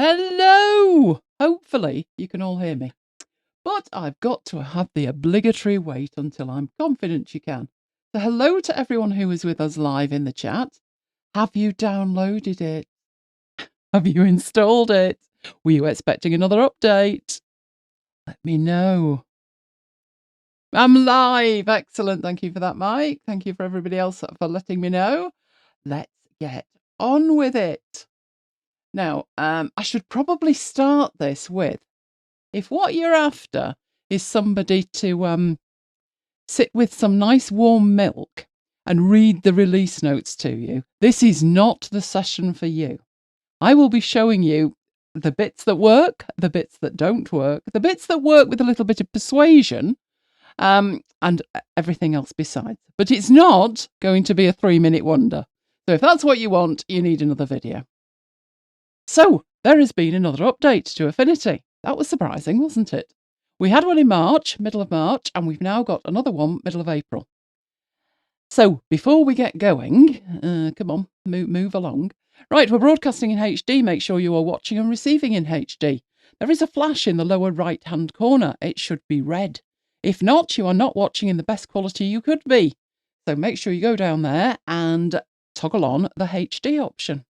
Hello! Hopefully you can all hear me. But I've got to have the obligatory wait until I'm confident you can. So hello to everyone who is with us live in the chat. Have you downloaded it? Have you installed it? Were you expecting another update? Let me know. I'm live. Excellent. Thank you for that, Mike. Thank you for everybody else for letting me know. Let's get on with it. Now, I should probably start this with, if what you're after is somebody to sit with some nice warm milk and read the release notes to you, this is not the session for you. I will be showing you the bits that work, the bits that don't work, the bits that work with a little bit of persuasion, and everything else besides. But it's not going to be a 3-minute wonder. So if that's what you want, you need another video. So there has been another update to Affinity. That was surprising, wasn't it? We had one in March, middle of March, and we've now got another one, middle of April. So before we get going, come on, move along. Right, we're broadcasting in HD. Make sure you are watching and receiving in HD. There is a flash in the lower right-hand corner. It should be red. If not, you are not watching in the best quality you could be. So make sure you go down there and toggle on the HD option.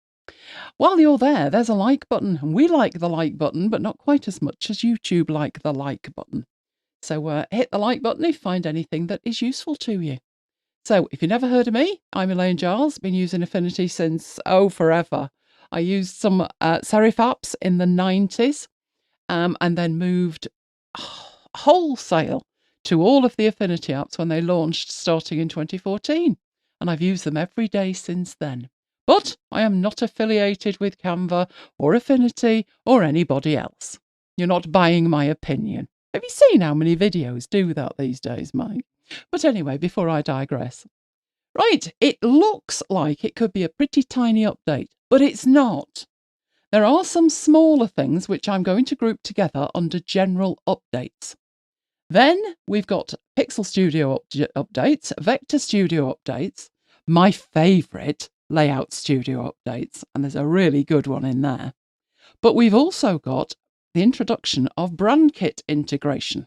While you're there, there's a like button, and we like the like button, but not quite as much as YouTube like the like button. So hit the like button if you find anything that is useful to you. So if you've never heard of me, I'm Elaine Giles, been using Affinity since, forever. I used some serif apps in the 90s and then moved wholesale to all of the Affinity apps when they launched starting in 2014. And I've used them every day since then. But I am not affiliated with Canva or Affinity or anybody else. You're not buying my opinion. Have you seen how many videos do that these days, Mike? But anyway, before I digress. Right, it looks like it could be a pretty tiny update, but it's not. There are some smaller things which I'm going to group together under general updates. Then we've got Pixel Studio updates, Vector Studio updates, my favourite, Layout Studio updates, and there's a really good one in there. But we've also got the introduction of Brand Kit integration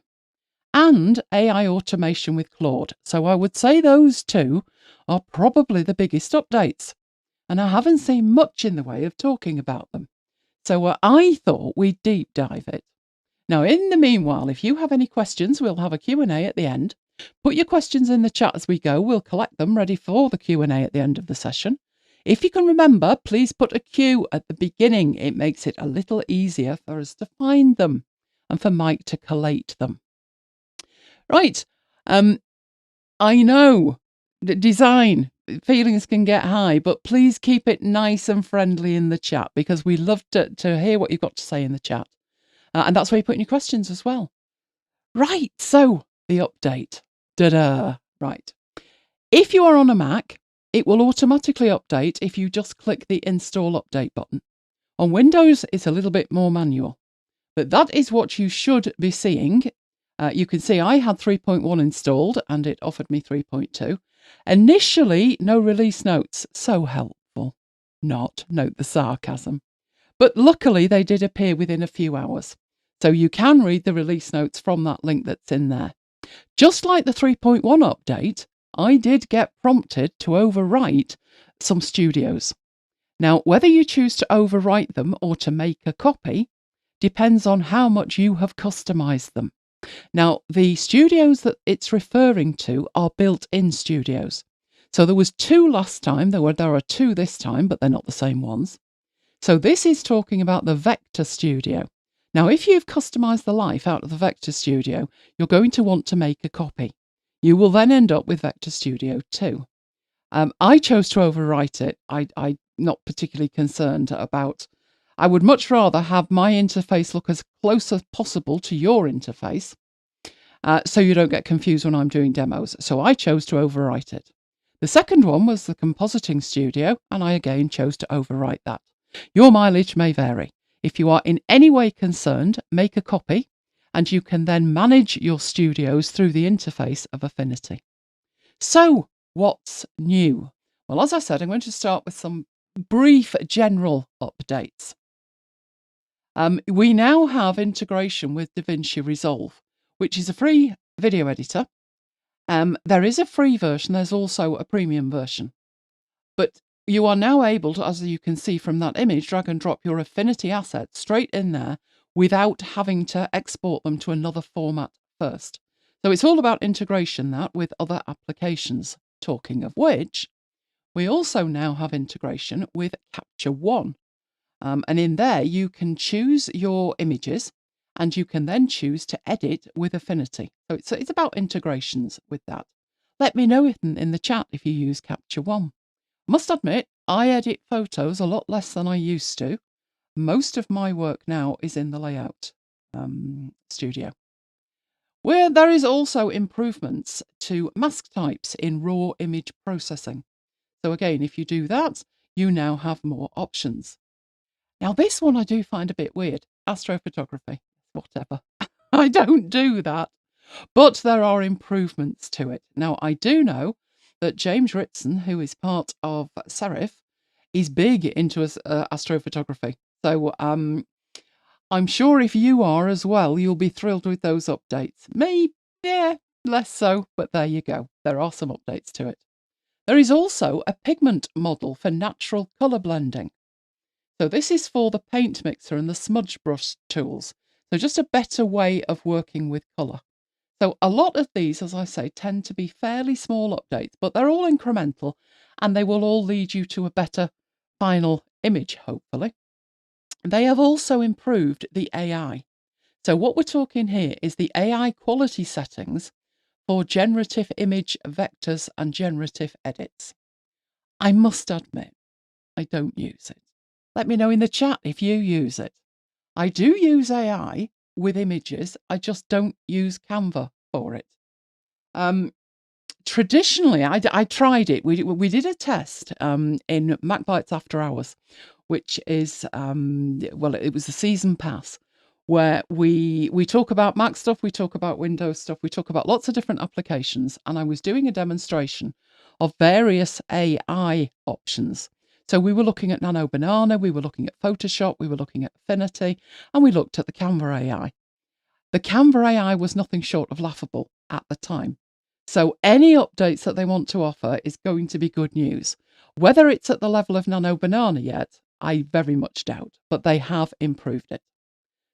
and AI automation with Claude. So I would say those two are probably the biggest updates, and I haven't seen much in the way of talking about them. So I thought we'd deep dive it. Now, in the meanwhile, if you have any questions, we'll have a Q&A at the end. Put your questions in the chat as we go. We'll collect them ready for the Q&A at the end of the session. If you can remember, please put a Q at the beginning. It makes it a little easier for us to find them and for Mike to collate them. Right. I know design feelings can get high, but please keep it nice and friendly in the chat because we love to hear what you've got to say in the chat. And that's where you put in your questions as well. Right, so the update. Right. If you are on a Mac, it will automatically update if you just click the Install Update button. On Windows, it's a little bit more manual. But that is what you should be seeing. You can see I had 3.1 installed and it offered me 3.2. Initially, no release notes. So helpful. Not, note the sarcasm. But luckily, they did appear within a few hours. So you can read the release notes from that link that's in there. Just like the 3.1 update, I did get prompted to overwrite some studios. Now, whether you choose to overwrite them or to make a copy depends on how much you have customized them. Now, the studios that it's referring to are built-in studios. So there was 2 last time, there are 2 this time, but they're not the same ones. So this is talking about the Vector Studio. Now, if you've customized the life out of the Vector Studio, you're going to want to make a copy. You will then end up with Vector Studio 2. I chose to overwrite it. I'm not particularly concerned about... I would much rather have my interface look as close as possible to your interface so you don't get confused when I'm doing demos. So I chose to overwrite it. The second one was the Compositing Studio, and I again chose to overwrite that. Your mileage may vary. If you are in any way concerned, make a copy, and you can then manage your studios through the interface of Affinity. So, what's new? Well, as I said, I'm going to start with some brief general updates. We now have integration with DaVinci Resolve, which is a free video editor. There is a free version. There's also a premium version. But you are now able to, as you can see from that image, drag and drop your Affinity assets straight in there without having to export them to another format first. So it's all about integration that with other applications. Talking of which, we also now have integration with Capture One. And in there, you can choose your images and you can then choose to edit with Affinity. So it's about integrations with that. Let me know in the chat if you use Capture One. Must admit, I edit photos a lot less than I used to. Most of my work now is in the layout studio, where there is also improvements to mask types in raw image processing. So again, if you do that, you now have more options. Now, this one I do find a bit weird. Astrophotography, whatever. I don't do that. But there are improvements to it. Now, I do know that James Ritson, who is part of Serif, is big into astrophotography. So I'm sure if you are as well, you'll be thrilled with those updates. Me, yeah, less so, but there you go. There are some updates to it. There is also a pigment model for natural colour blending. So this is for the paint mixer and the smudge brush tools. So just a better way of working with colour. So a lot of these, as I say, tend to be fairly small updates, but they're all incremental and they will all lead you to a better final image, hopefully. They have also improved the AI. So what we're talking here is the AI quality settings for generative image vectors and generative edits. I must admit, I don't use it. Let me know in the chat if you use it. I do use AI with images. I just don't use Canva for it. Traditionally, I tried it. We did a test in Mac Bytes After Hours, which is, well, it was a season pass where we talk about Mac stuff, we talk about Windows stuff, we talk about lots of different applications. And I was doing a demonstration of various AI options. So we were looking at Nano Banana, we were looking at Photoshop, we were looking at Affinity, and we looked at the Canva AI. The Canva AI was nothing short of laughable at the time. So any updates that they want to offer is going to be good news. Whether it's at the level of Nano Banana yet, I very much doubt, but they have improved it.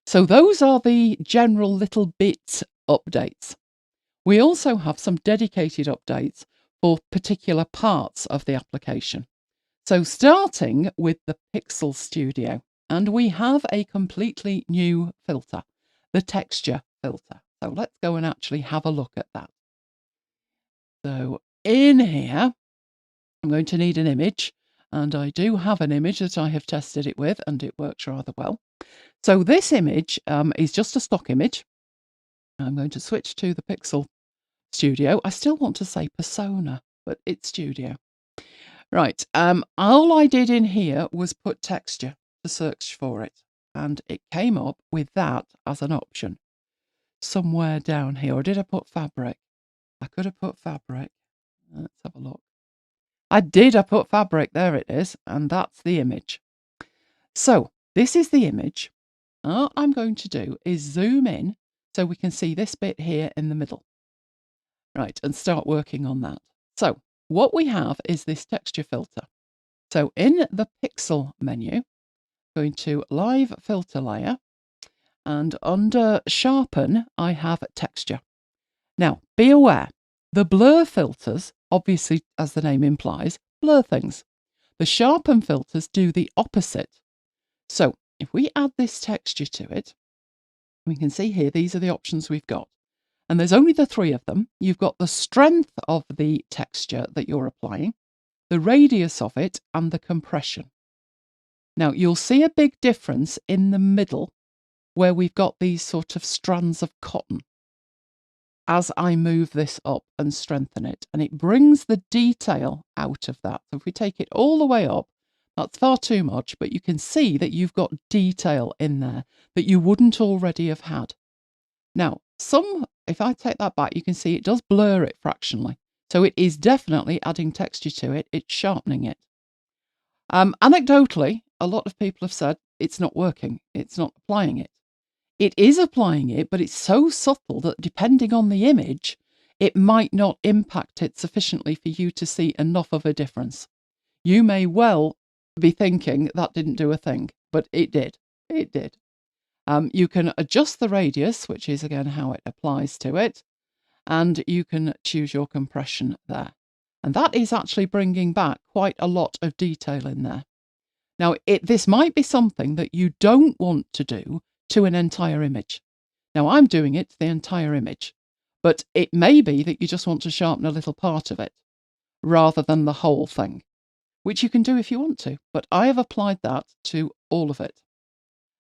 So those are the general little bit updates. We also have some dedicated updates for particular parts of the application. So starting with the Pixel Studio, and we have a completely new filter, the texture filter. So let's go and actually have a look at that. So in here, I'm going to need an image, and I do have an image that I have tested it with, and it works rather well. So this image is just a stock image. I'm going to switch to the Pixel Studio. I still want to say Persona, but it's Studio. Right, all I did in here was put texture to search for it, and it came up with that as an option somewhere down here. Or did I put fabric? I could have put fabric. Let's have a look. I put fabric. There it is, and that's the image. So this is the image. What I'm going to do is zoom in so we can see this bit here in the middle. Right, and start working on that. So what we have is this texture filter. So in the Pixel menu, going to Live Filter Layer, and under Sharpen, I have texture. Now, be aware, the blur filters, obviously, as the name implies, blur things. The Sharpen filters do the opposite. So if we add this texture to it, we can see here, these are the options we've got. And there's only the three of them. You've got the strength of the texture that you're applying, the radius of it, and the compression. Now, you'll see a big difference in the middle where we've got these sort of strands of cotton as I move this up and strengthen it. And it brings the detail out of that. So if we take it all the way up, that's far too much, but you can see that you've got detail in there that you wouldn't already have had. Now, if I take that back, you can see it does blur it fractionally. So it is definitely adding texture to it. It's sharpening it. Anecdotally, a lot of people have said it's not working, it's not applying it. It is applying it, but it's so subtle that depending on the image, it might not impact it sufficiently for you to see enough of a difference. You may well be thinking that didn't do a thing, but it did. It did. You can adjust the radius, which is again how it applies to it, and you can choose your compression there. And that is actually bringing back quite a lot of detail in there. Now, this might be something that you don't want to do to an entire image. Now, I'm doing it to the entire image, but it may be that you just want to sharpen a little part of it rather than the whole thing, which you can do if you want to, but I have applied that to all of it.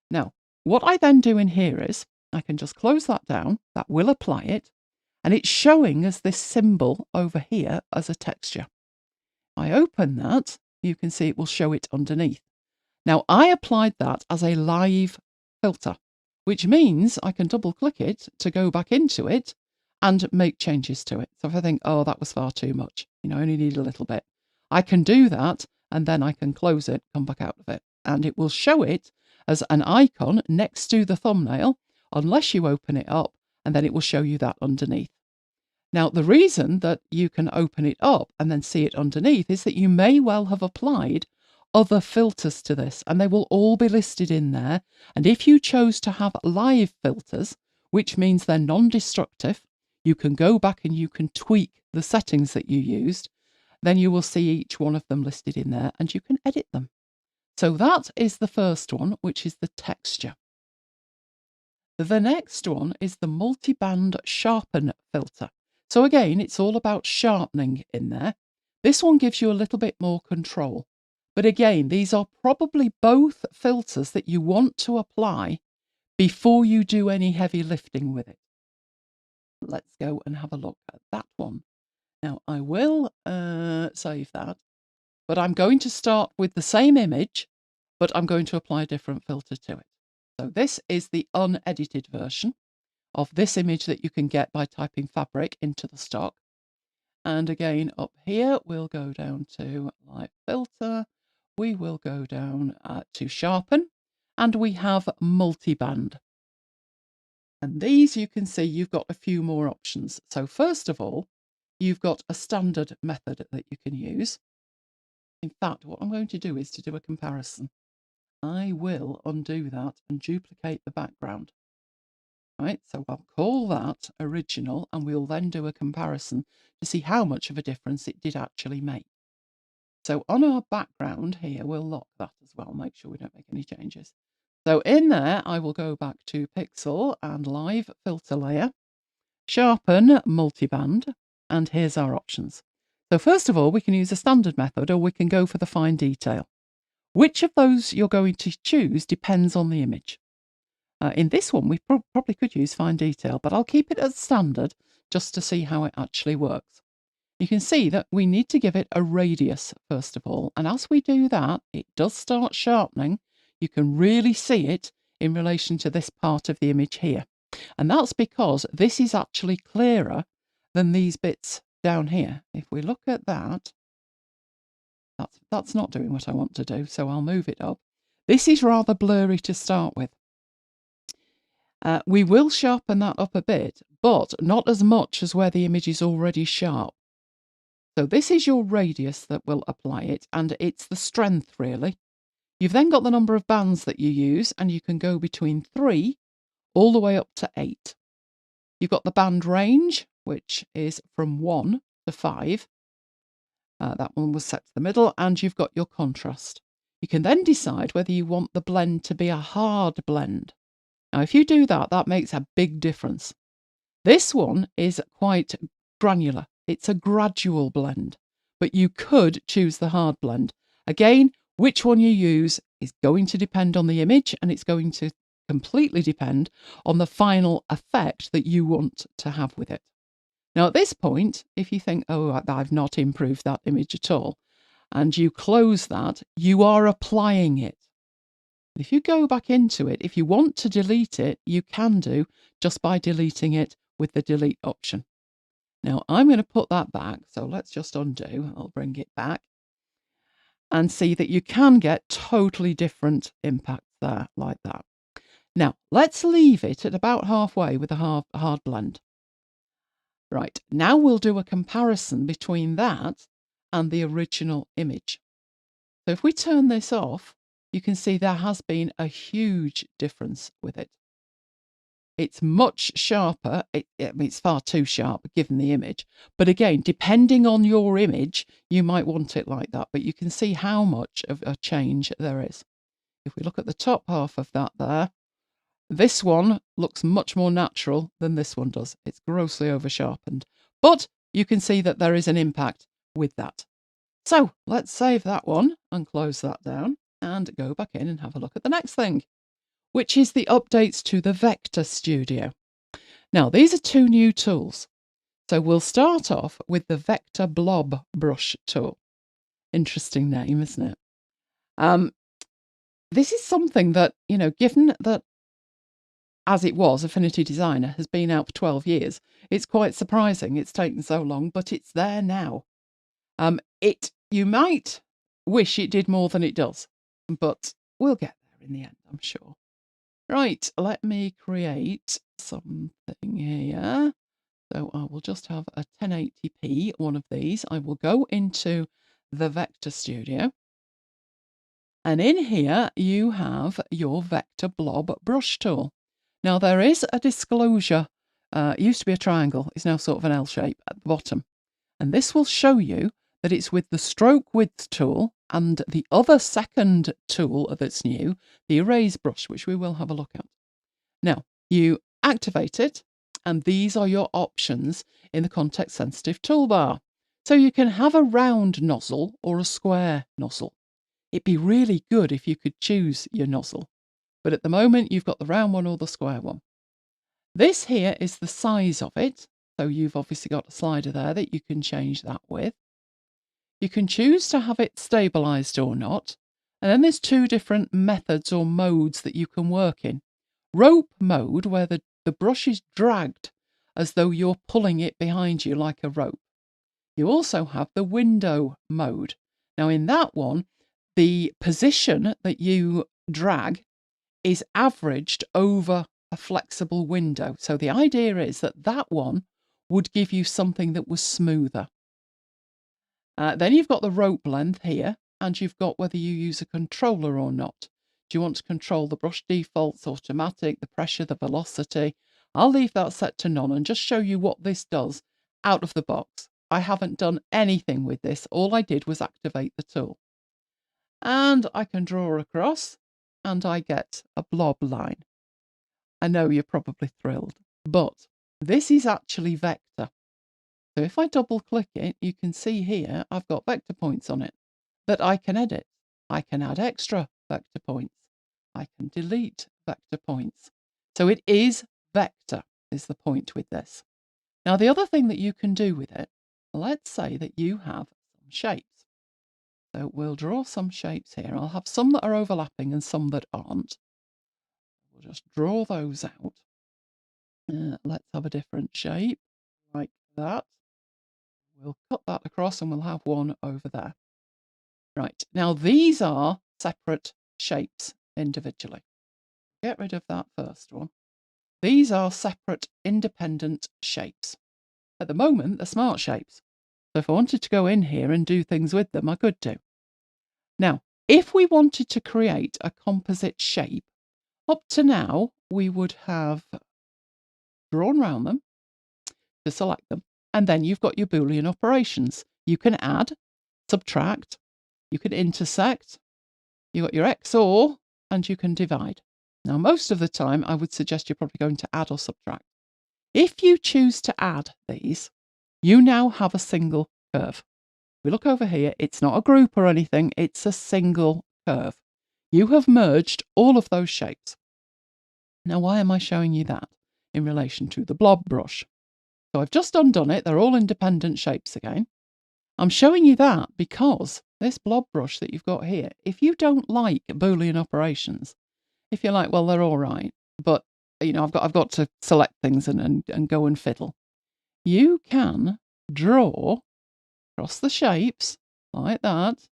Now, what I then do in here is I can just close that down. That will apply it, and it's showing as this symbol over here as a texture. I open that, you can see it will show it underneath. Now, I applied that as a live filter, which means I can double click it to go back into it and make changes to it. So if I think, oh, that was far too much, I only need a little bit, I can do that, and then I can close it, come back out of it, and it will show it as an icon next to the thumbnail, unless you open it up, and then it will show you that underneath. Now, the reason that you can open it up and then see it underneath is that you may well have applied other filters to this, and they will all be listed in there. And if you chose to have live filters, which means they're non-destructive, you can go back and you can tweak the settings that you used, then you will see each one of them listed in there and you can edit them. So that is the first one, which is the texture. The next one is the multi-band sharpen filter. So again, it's all about sharpening in there. This one gives you a little bit more control. But again, these are probably both filters that you want to apply before you do any heavy lifting with it. Let's go and have a look at that one. Now, I will save that, but I'm going to start with the same image, but I'm going to apply a different filter to it. So this is the unedited version of this image that you can get by typing fabric into the stock. And again, up here, we'll go down to live filter. We will go down to sharpen, and we have multi-band. And these, you can see you've got a few more options. So first of all, you've got a standard method that you can use. In fact, what I'm going to do is to do a comparison. I will undo that and duplicate the background. Right, so I'll call that original, and we'll then do a comparison to see how much of a difference it did actually make. So on our background here, we'll lock that as well, make sure we don't make any changes. So in there, I will go back to Pixel and Live Filter Layer, Sharpen, Multiband, and here's our options. So first of all, we can use a standard method, or we can go for the fine detail. Which of those you're going to choose depends on the image. In this one, we probably could use fine detail, but I'll keep it as standard just to see how it actually works. You can see that we need to give it a radius, first of all. And as we do that, it does start sharpening. You can really see it in relation to this part of the image here. And that's because this is actually clearer than these bits down here. If we look at that, that's not doing what I want to do, so I'll move it up. This is rather blurry to start with. We will sharpen that up a bit, but not as much as where the image is already sharp. So this is your radius that will apply it, and it's the strength, really. You've then got the number of bands that you use, and you can go between 3 all the way up to 8. You've got the band range, which is from 1 to 5. That one was set to the middle, and you've got your contrast. You can then decide whether you want the blend to be a hard blend. Now, if you do that, that makes a big difference. This one is quite granular. It's a gradual blend, but you could choose the hard blend. Again, which one you use is going to depend on the image, and it's going to completely depend on the final effect that you want to have with it. Now, at this point, if you think, oh, I've not improved that image at all, and you close that, you are applying it. If you go back into it, if you want to delete it, you can do just by deleting it with the delete option. Now, I'm going to put that back, so let's just undo. I'll bring it back. and see that you can get totally different impacts there like that. Now, let's leave it at about halfway with a hard blend. Right, now we'll do a comparison between that and the original image. So if we turn this off, you can see there has been a huge difference with it. It's much sharper. It's far too sharp given the image. But again, depending on your image, you might want it like that. But you can see how much of a change there is. If we look at the top half of that there, this one looks much more natural than this one does. It's grossly over sharpened. But you can see that there is an impact with that. So let's save that one and close that down and go back in and have a look at the next thing, which is the updates to the Vector Studio. Now, these are two new tools. So we'll start off with the Vector Blob brush tool. Interesting name, isn't it? This is something that, given that as it was, Affinity Designer has been out for 12 years, it's quite surprising it's taken so long, but it's there now. You might wish it did more than it does, but we'll get there in the end, I'm sure. Right, let me create something here. So I will just have a 1080p, one of these. I will go into the Vector Studio. And in here, you have your Vector Blob brush tool. Now, there is a disclosure. It used to be a triangle. It's now sort of an L shape at the bottom. And this will show you that it's with the stroke width tool and the other second tool that's new, the erase brush, which we will have a look at. Now, you activate it, and these are your options in the context-sensitive toolbar. So you can have a round nozzle or a square nozzle. It'd be really good if you could choose your nozzle. But at the moment, you've got the round one or the square one. This here is the size of it. So you've obviously got a slider there that you can change that with. You can choose to have it stabilized or not. And then there's two different methods or modes that you can work in. Rope mode, where the brush is dragged as though you're pulling it behind you like a rope. You also have the window mode. Now in that one, the position that you drag is averaged over a flexible window. So the idea is that that one would give you something that was smoother. Then you've got the rope length here, and you've got whether you use a controller or not. Do you want to control the brush defaults, automatic, the pressure, the velocity? I'll leave that set to none and just show you what this does out of the box. I haven't done anything with this. All I did was activate the tool. And I can draw across, and I get a blob line. I know you're probably thrilled, but this is actually vector. So if I double click it, you can see here I've got vector points on it that I can edit. I can add extra vector points. I can delete vector points. So it is vector is the point with this. Now the other thing that you can do with it, let's say that you have some shapes. So we'll draw some shapes here. I'll have some that are overlapping and some that aren't. We'll just draw those out. Let's have a different shape like that. We'll cut that across and we'll have one over there. Right, now these are separate shapes individually. Get rid of that first one. These are separate independent shapes. At the moment, they're smart shapes. So if I wanted to go in here and do things with them, I could do. Now, if we wanted to create a composite shape, up to now, we would have drawn around them to select them. And then you've got your Boolean operations. You can add, subtract, you can intersect, you've got your XOR, and you can divide. Now, most of the time, I would suggest you're probably going to add or subtract. If you choose to add these, you now have a single curve. We look over here, it's not a group or anything, it's a single curve. You have merged all of those shapes. Now, why am I showing you that in relation to the blob brush? So I've just undone it, they're all independent shapes again. I'm showing you that because this blob brush that you've got here, if you don't like Boolean operations, if you're like, well, they're all right, but I've got to select things and go and fiddle, you can draw across the shapes like that,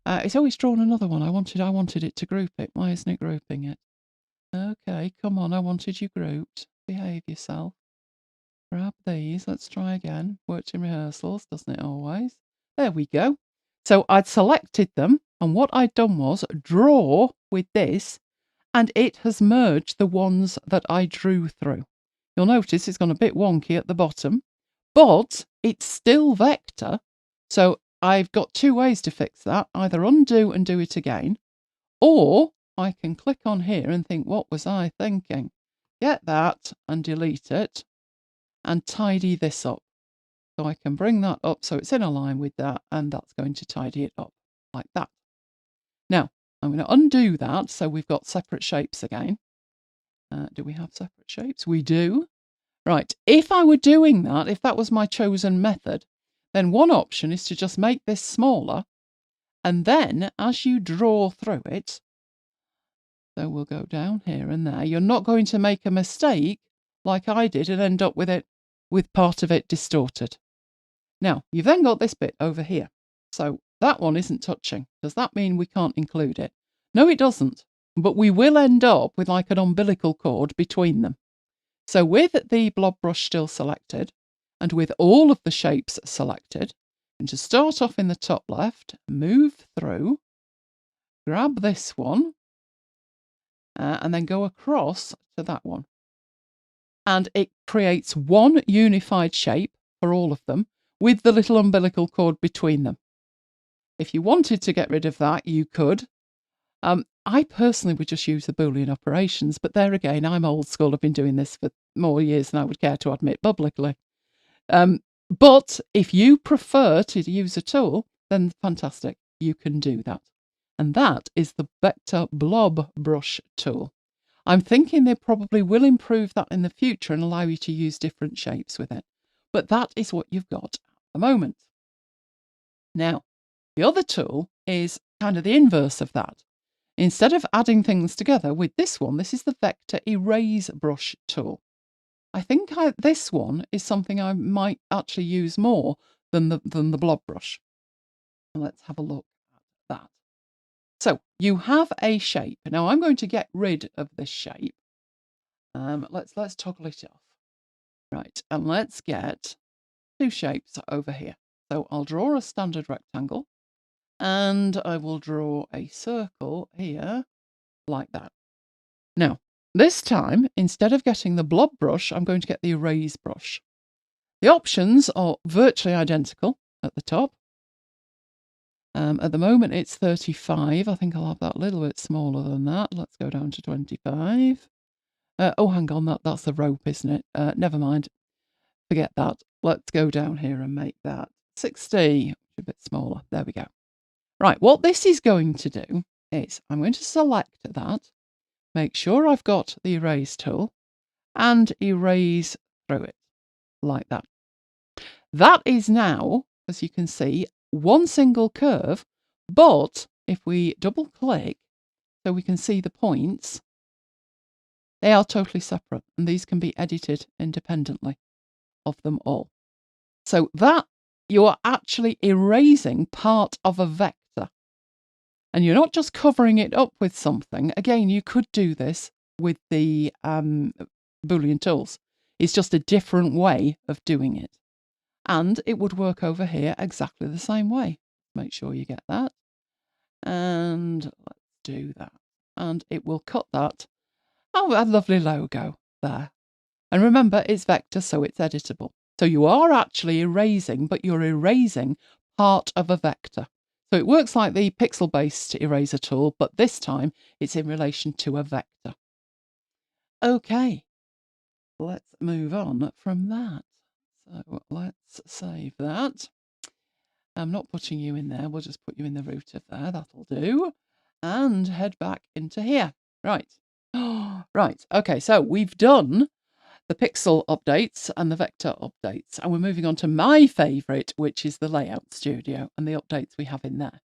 It's always drawn another one. I wanted it to group it. Why isn't it grouping it? Okay, come on. I wanted you grouped. Behave yourself. Grab these. Let's try again. Worked in rehearsals, doesn't it always? There we go. So I'd selected them, and what I'd done was draw with this, and it has merged the ones that I drew through. You'll notice it's gone a bit wonky at the bottom, but it's still vector. So I've got two ways to fix that. Either undo and do it again, or I can click on here and think, what was I thinking? Get that and delete it and tidy this up. So I can bring that up so it's in a line with that, and that's going to tidy it up like that. Now, I'm going to undo that so we've got separate shapes again. Do we have separate shapes? We do. Right, if I were doing that, if that was my chosen method, then one option is to just make this smaller, and then as you draw through it, so we'll go down here and there, you're not going to make a mistake like I did and end up with part of it distorted. Now, you've then got this bit over here. So that one isn't touching. Does that mean we can't include it? No, it doesn't. But we will end up with like an umbilical cord between them. So with the blob brush still selected, and with all of the shapes selected, and to start off in the top left, move through, grab this one, and then go across to that one. And it creates one unified shape for all of them with the little umbilical cord between them. If you wanted to get rid of that, you could. I personally would just use the Boolean operations, but there again, I'm old school. I've been doing this for more years than I would care to admit publicly. But if you prefer to use a tool, then fantastic, you can do that. And that is the Vector Blob Brush tool. I'm thinking they probably will improve that in the future and allow you to use different shapes with it. But that is what you've got at the moment. Now, the other tool is kind of the inverse of that. Instead of adding things together with this one, this is the Vector Erase Brush tool. I think this one is something I might actually use more than the blob brush. Let's have a look at that. So you have a shape. Now I'm going to get rid of this shape. Let's toggle it off. Right, and let's get two shapes over here. So I'll draw a standard rectangle, and I will draw a circle here like that. Now, this time, instead of getting the blob brush, I'm going to get the erase brush. The options are virtually identical at the top. At the moment, it's 35. I think I'll have that a little bit smaller than that. Let's go down to 25. Oh, hang on, that's the rope, isn't it? Never mind. Forget that. Let's go down here and make that 60. A bit smaller. There we go. Right, what this is going to do is I'm going to select that, make sure I've got the erase tool, and erase through it like that. That is now, as you can see, one single curve, but if we double click so we can see the points, they are totally separate, and these can be edited independently of them all. So that you are actually erasing part of a vector. And you're not just covering it up with something. Again, you could do this with the Boolean tools. It's just a different way of doing it. And it would work over here exactly the same way. Make sure you get that. And let's do that. And it will cut that. Oh, a lovely logo there. And remember, it's vector, so it's editable. So you are actually erasing, but you're erasing part of a vector. So it works like the pixel-based eraser tool, but this time it's in relation to a vector. Okay, let's move on from that. So let's save that. I'm not putting you in there. We'll just put you in the root of there. That'll do. And head back into here. Right. Right. Okay, so we've done the pixel updates and the vector updates. And we're moving on to my favourite, which is the Layout Studio and the updates we have in there.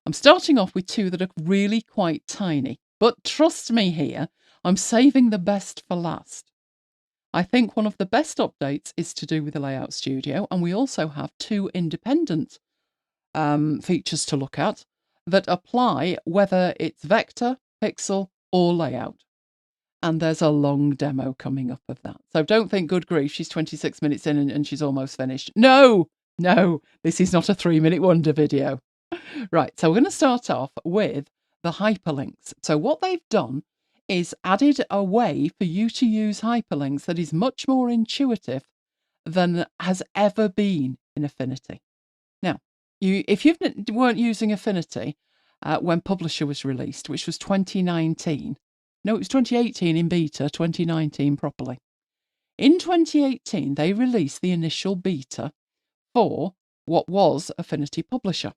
I'm starting off with two that are really quite tiny, but trust me here, I'm saving the best for last. I think one of the best updates is to do with the Layout Studio, and we also have two independent features to look at. that apply whether it's vector, pixel, or layout. And there's a long demo coming up of that. So don't think, good grief, she's 26 minutes in and she's almost finished. No, this is not a 3-minute wonder video. Right, so we're going to start off with the hyperlinks. So what they've done is added a way for you to use hyperlinks that is much more intuitive than has ever been in Affinity. Now, if you weren't using Affinity when Publisher was released, which was 2019, no, it was 2018 in beta, 2019 properly. In 2018, they released the initial beta for what was Affinity Publisher.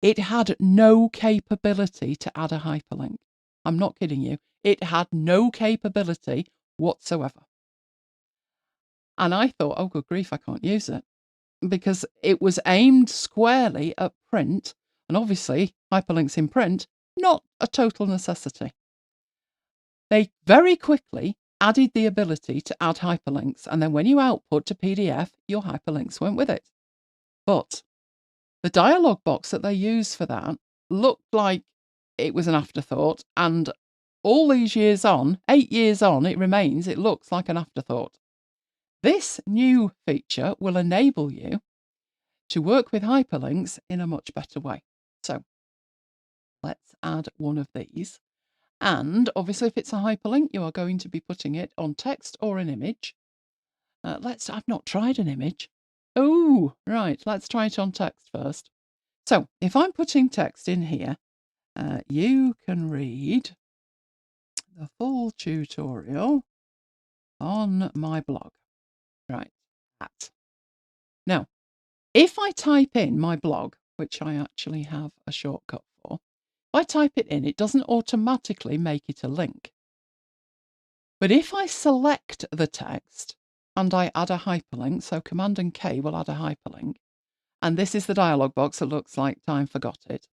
It had no capability to add a hyperlink. I'm not kidding you. It had no capability whatsoever. And I thought, oh, good grief, I can't use it. Because it was aimed squarely at print. And obviously, hyperlinks in print, not a total necessity. They very quickly added the ability to add hyperlinks. And then when you output to PDF, your hyperlinks went with it. But the dialog box that they used for that looked like it was an afterthought. And all these years on, 8 years on, it looks like an afterthought. This new feature will enable you to work with hyperlinks in a much better way. So let's add one of these. And obviously, if it's a hyperlink, you are going to be putting it on text or an image. I've not tried an image. Oh, right. Let's try it on text first. So if I'm putting text in here, you can read the full tutorial on my blog. Right. That. Now, if I type in my blog, which I actually have a shortcut for, if I type it in, it doesn't automatically make it a link. But if I select the text and I add a hyperlink, so Command and K will add a hyperlink, and this is the dialog box that looks like Time Forgot It.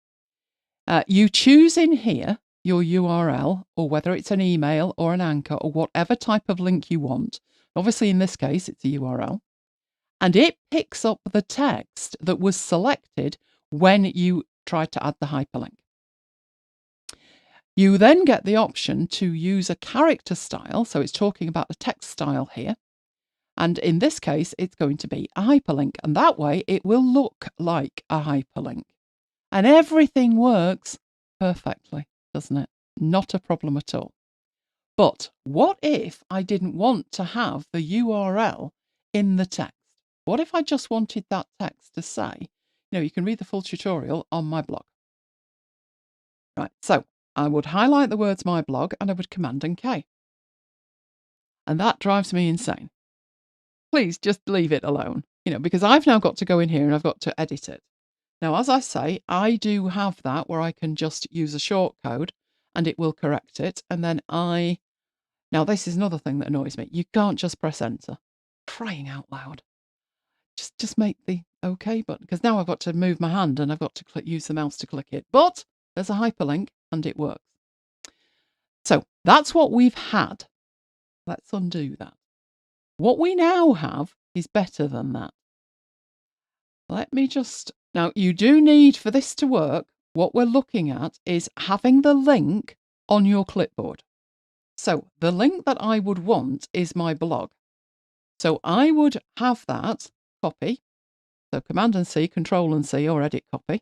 You choose in here your URL, or whether it's an email or an anchor or whatever type of link you want. Obviously, in this case, it's a URL. And it picks up the text that was selected when you tried to add the hyperlink. You then get the option to use a character style. So it's talking about the text style here. And in this case, it's going to be a hyperlink. And that way, it will look like a hyperlink. And everything works perfectly, doesn't it? Not a problem at all. But what if I didn't want to have the URL in the text? What if I just wanted that text to say, you can read the full tutorial on my blog. Right, so I would highlight the words my blog and I would Command and K. And that drives me insane. Please just leave it alone, because I've now got to go in here and I've got to edit it. Now, as I say, I do have that where I can just use a shortcode and it will correct it. And then now this is another thing that annoys me. You can't just press enter. Crying out loud. Just make the OK button, because now I've got to move my hand and I've got to use the mouse to click it. But there's a hyperlink and it works. So that's what we've had. Let's undo that. What we now have is better than that. Let me just... Now, you do need, for this to work, what we're looking at is having the link on your clipboard. So the link that I would want is my blog. So I would have that copy. So Command and C, Control and C, or Edit Copy.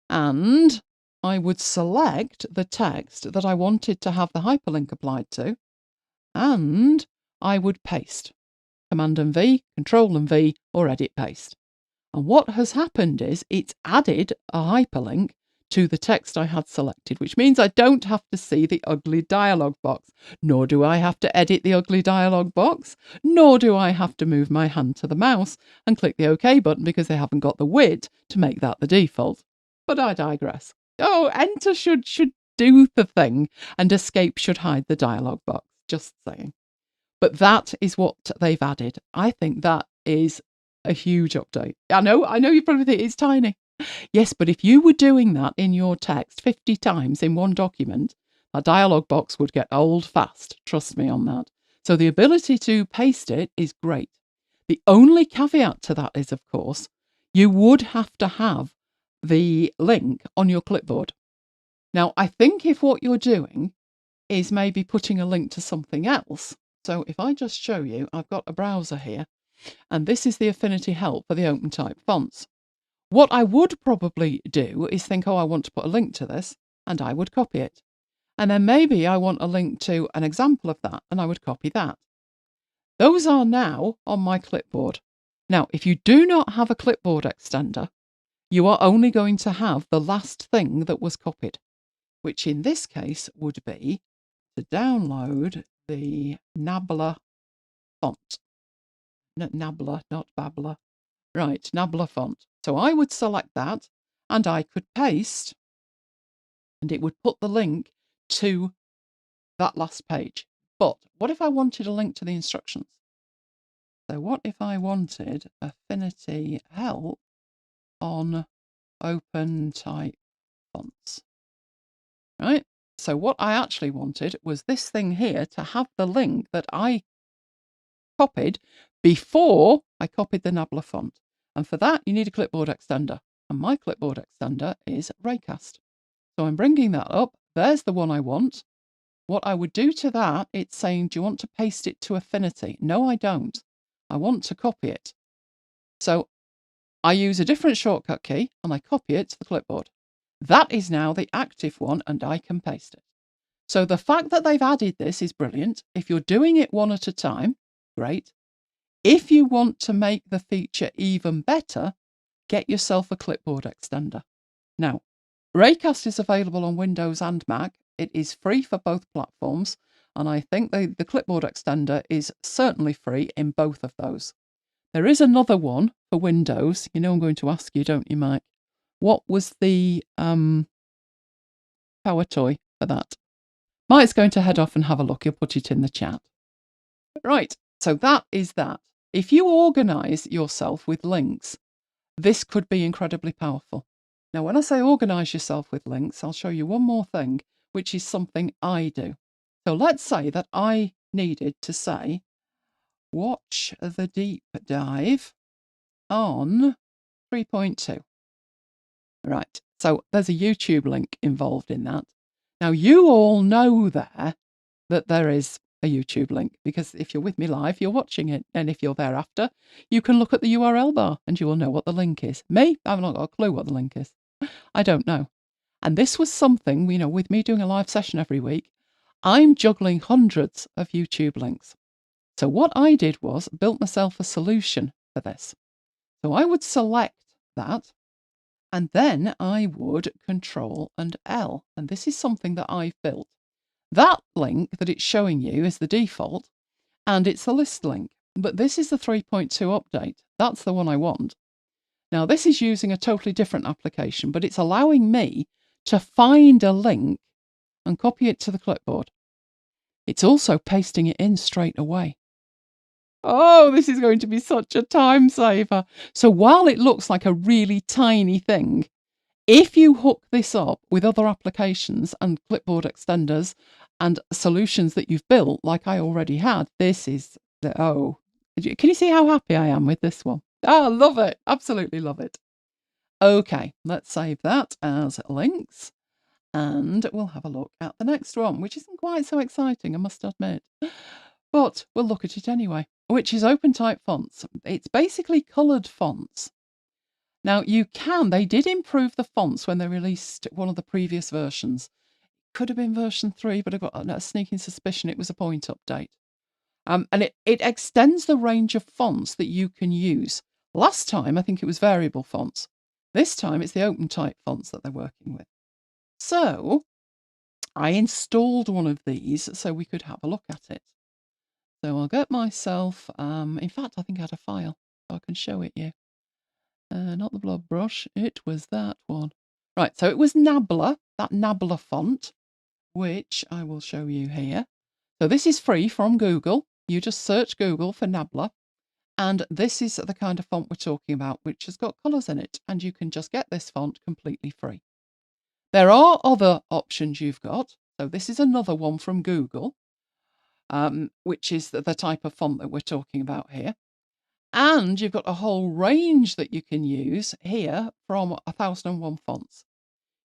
And I would select the text that I wanted to have the hyperlink applied to. And I would paste. Command and V, Control and V, or Edit Paste. And what has happened is it's added a hyperlink to the text I had selected, which means I don't have to see the ugly dialog box, nor do I have to edit the ugly dialog box, nor do I have to move my hand to the mouse and click the OK button because they haven't got the width to make that the default. But I digress. Oh, enter should do the thing and escape should hide the dialog box. Just saying. But that is what they've added. I think that is a huge update. I know you probably think it's tiny. Yes, but if you were doing that in your text 50 times in one document, that dialog box would get old fast. Trust me on that. So the ability to paste it is great. The only caveat to that is, of course, you would have to have the link on your clipboard. Now, I think if what you're doing is maybe putting a link to something else. So if I just show you, I've got a browser here, and this is the Affinity help for the open type fonts. What I would probably do is think, oh, I want to put a link to this, and I would copy it. And then maybe I want a link to an example of that, and I would copy that. Those are now on my clipboard. Now, if you do not have a clipboard extender, you are only going to have the last thing that was copied, which in this case would be to download the Nabla font. Nabla, not Babla. Right, Nabla font. So I would select that, and I could paste, and it would put the link to that last page. But what if I wanted a link to the instructions? So what if I wanted Affinity help on open type fonts? Right? So what I actually wanted was this thing here to have the link that I copied before I copied the Nabla font. And for that, you need a clipboard extender. And my clipboard extender is Raycast. So I'm bringing that up. There's the one I want. What I would do to that, it's saying, do you want to paste it to Affinity? No, I don't. I want to copy it. So I use a different shortcut key and I copy it to the clipboard. That is now the active one, and I can paste it. So the fact that they've added this is brilliant. If you're doing it one at a time, great. If you want to make the feature even better, get yourself a clipboard extender. Now, Raycast is available on Windows and Mac. It is free for both platforms, and I think the clipboard extender is certainly free in both of those. There is another one for Windows. You know I'm going to ask you, don't you, Mike? What was the power toy for that? Mike's going to head off and have a look. He'll put it in the chat. Right, so that is that. If you organise yourself with links, this could be incredibly powerful. Now, when I say organise yourself with links, I'll show you one more thing, which is something I do. So let's say that I needed to say, watch the deep dive on 3.2. Right, so there's a YouTube link involved in that. Now, you all know there that there is a YouTube link, because if you're with me live, you're watching it. And if you're there after, you can look at the URL bar and you will know what the link is. Me, I've not got a clue what the link is. I don't know. And this was something, you know, with me doing a live session every week, I'm juggling hundreds of YouTube links. So what I did was built myself a solution for this. So I would select that, and then I would Control and L. And this is something that I've built. That link that it's showing you is the default, and it's the list link. But this is the 3.2 update. That's the one I want. Now, this is using a totally different application, but it's allowing me to find a link and copy it to the clipboard. It's also pasting it in straight away. Oh, this is going to be such a time saver. So while it looks like a really tiny thing, if you hook this up with other applications and clipboard extenders and solutions that you've built, like I already had, this is the, oh, can you see how happy I am with this one? Oh, love it. Absolutely love it. Okay, let's save that as links, and we'll have a look at the next one, which isn't quite so exciting, I must admit. But we'll look at it anyway, which is open type fonts. It's basically coloured fonts. Now, they did improve the fonts when they released one of the previous versions. Could have been version 3, but I've got a sneaking suspicion it was a point update. And it extends the range of fonts that you can use. Last time, I think it was variable fonts. This time, it's the open type fonts that they're working with. So I installed one of these so we could have a look at it. So I'll get myself, in fact, I think I had a file, so I can show it you. Not the Blob brush, it was that one. Right, so it was Nabla, that Nabla font, which I will show you here. So this is free from Google. You just search Google for Nabla, and this is the kind of font we're talking about, which has got colours in it, and you can just get this font completely free. There are other options you've got. So this is another one from Google, which is the type of font that we're talking about here. And you've got a whole range that you can use here from 1001 fonts.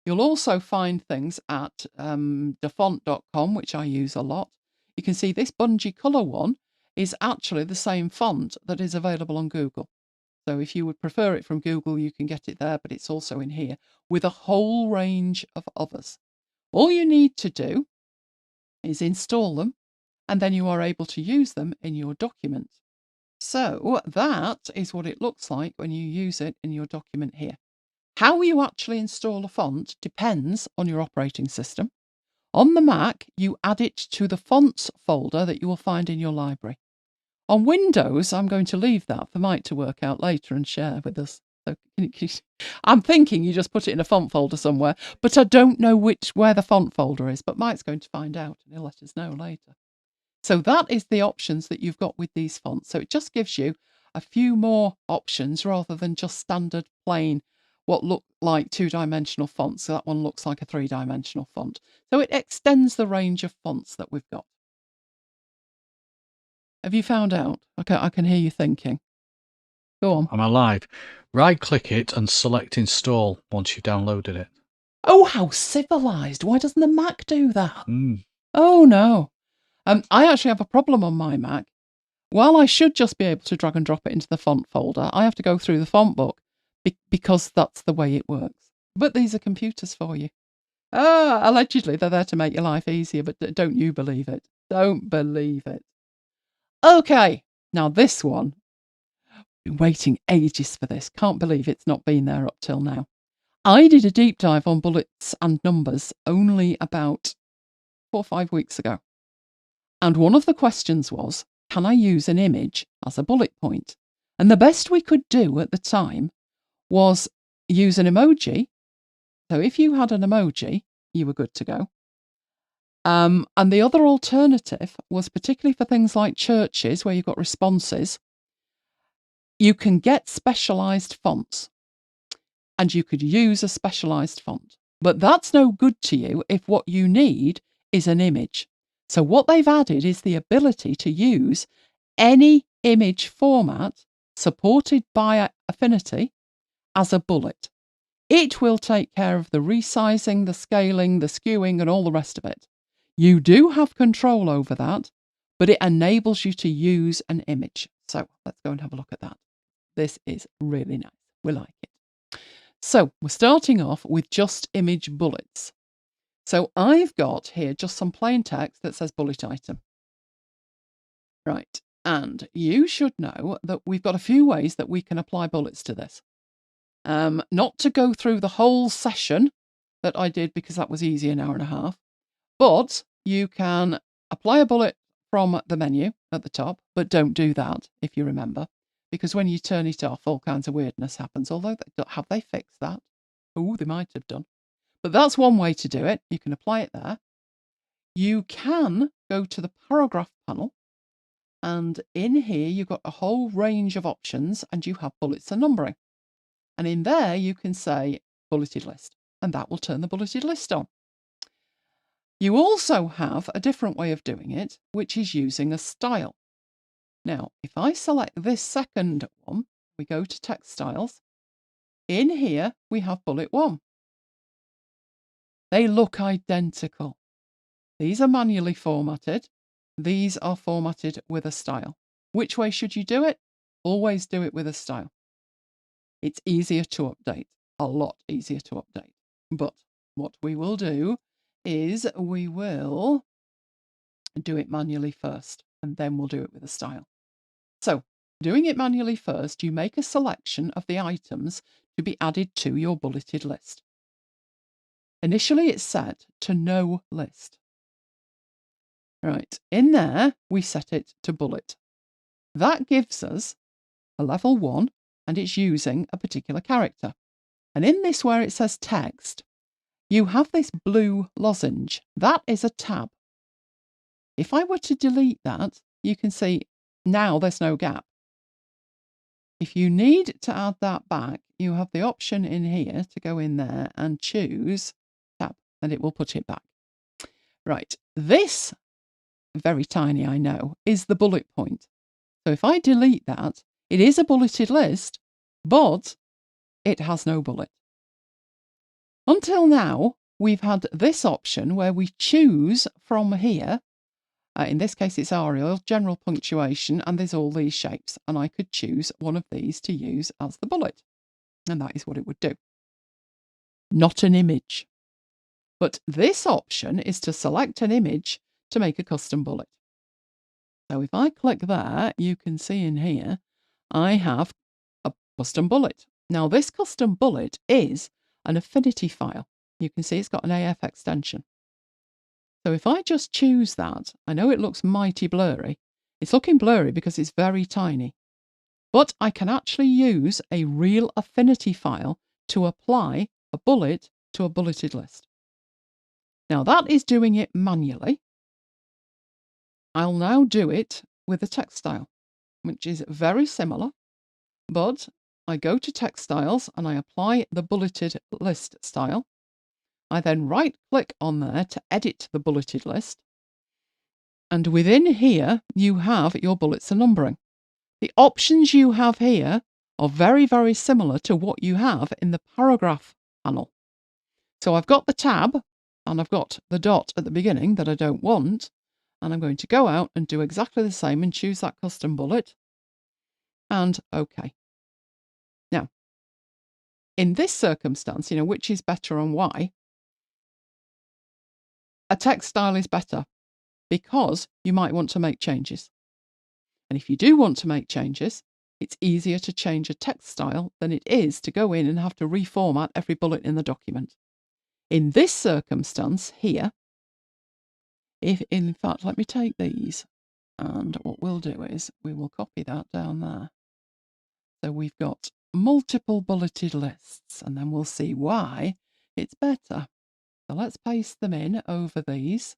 You'll also find things at defont.com, which I use a lot. You can see this bungee colour one is actually the same font that is available on Google. So if you would prefer it from Google, you can get it there, but it's also in here with a whole range of others. All you need to do is install them, and then you are able to use them in your document. So that is what it looks like when you use it in your document here. How you actually install a font depends on your operating system. On the Mac, you add it to the fonts folder that you will find in your library. On Windows, I'm going to leave that for Mike to work out later and share with us. So I'm thinking you just put it in a font folder somewhere, but I don't know where the font folder is, but Mike's going to find out and he'll let us know later. So that is the options that you've got with these fonts. So it just gives you a few more options rather than just standard plain what look like two-dimensional fonts. So that one looks like a three-dimensional font. So it extends the range of fonts that we've got. Have you found out? Okay, I can hear you thinking. Go on. I'm alive. Right-click it and select install once you've downloaded it. Oh, how civilized. Why doesn't the Mac do that? Mm. Oh, no. I actually have a problem on my Mac. While I should just be able to drag and drop it into the font folder, I have to go through the font book because that's the way it works. But these are computers for you. Allegedly, they're there to make your life easier, but don't you believe it. Don't believe it. Okay, now this one. Been waiting ages for this. Can't believe it's not been there up till now. I did a deep dive on bullets and numbers only about 4 or 5 weeks ago. And one of the questions was, can I use an image as a bullet point? And the best we could do at the time was use an emoji. So if you had an emoji, you were good to go. And the other alternative was particularly for things like churches where you've got responses, you can get specialised fonts and you could use a specialised font. But that's no good to you if what you need is an image. So what they've added is the ability to use any image format supported by Affinity as a bullet. It will take care of the resizing, the scaling, the skewing, and all the rest of it. You do have control over that, but it enables you to use an image. So let's go and have a look at that. This is really nice. We like it. So we're starting off with just image bullets. So I've got here just some plain text that says bullet item. Right. And you should know that we've got a few ways that we can apply bullets to this. Not to go through the whole session that I did because that was easy, an hour and a half. But you can apply a bullet from the menu at the top, but don't do that if you remember, because when you turn it off, all kinds of weirdness happens. Although, have they fixed that? Oh, they might have done. But that's one way to do it. You can apply it there. You can go to the paragraph panel, and in here you've got a whole range of options, and you have bullets and numbering. And in there you can say bulleted list, and that will turn the bulleted list on. You also have a different way of doing it, which is using a style. Now, if I select this second one, we go to text styles. In here, we have bullet 1. They look identical. These are manually formatted. These are formatted with a style. Which way should you do it? Always do it with a style. It's easier to update, a lot easier to update. But what we will do is we will do it manually first, and then we'll do it with a style. So, doing it manually first, you make a selection of the items to be added to your bulleted list. Initially, it's set to no list. Right, in there, we set it to bullet. That gives us a level 1, and it's using a particular character. And in this, where it says text, you have this blue lozenge. That is a tab. If I were to delete that, you can see now there's no gap. If you need to add that back, you have the option in here to go in there and choose tab, and it will put it back. Right, this, very tiny I know, is the bullet point. So if I delete that, It is a bulleted list, but it has no bullet. Until now, we've had this option where we choose from here. In this case, it's Arial, general punctuation, and there's all these shapes. And I could choose one of these to use as the bullet. And that is what it would do. Not an image. But this option is to select an image to make a custom bullet. So if I click there, you can see in here, I have a custom bullet. Now this custom bullet is an Affinity file. You can see it's got an AF extension. So if I just choose that, I know it looks mighty blurry. It's looking blurry because it's very tiny. But I can actually use a real Affinity file to apply a bullet to a bulleted list. Now that is doing it manually. I'll now do it with a text style, which is very similar, but I go to text styles and I apply the bulleted list style. I then right click on there to edit the bulleted list. And within here, you have your bullets and numbering. The options you have here are very, very similar to what you have in the paragraph panel. So I've got the tab and I've got the dot at the beginning that I don't want. And I'm going to go out and do exactly the same and choose that custom bullet. And OK. Now, in this circumstance, which is better and why, a text style is better because you might want to make changes. And if you do want to make changes, it's easier to change a text style than it is to go in and have to reformat every bullet in the document. In this circumstance here, in fact, let me take these, and what we'll do is we will copy that down there. So we've got multiple bulleted lists, and then we'll see why it's better. So let's paste them in over these.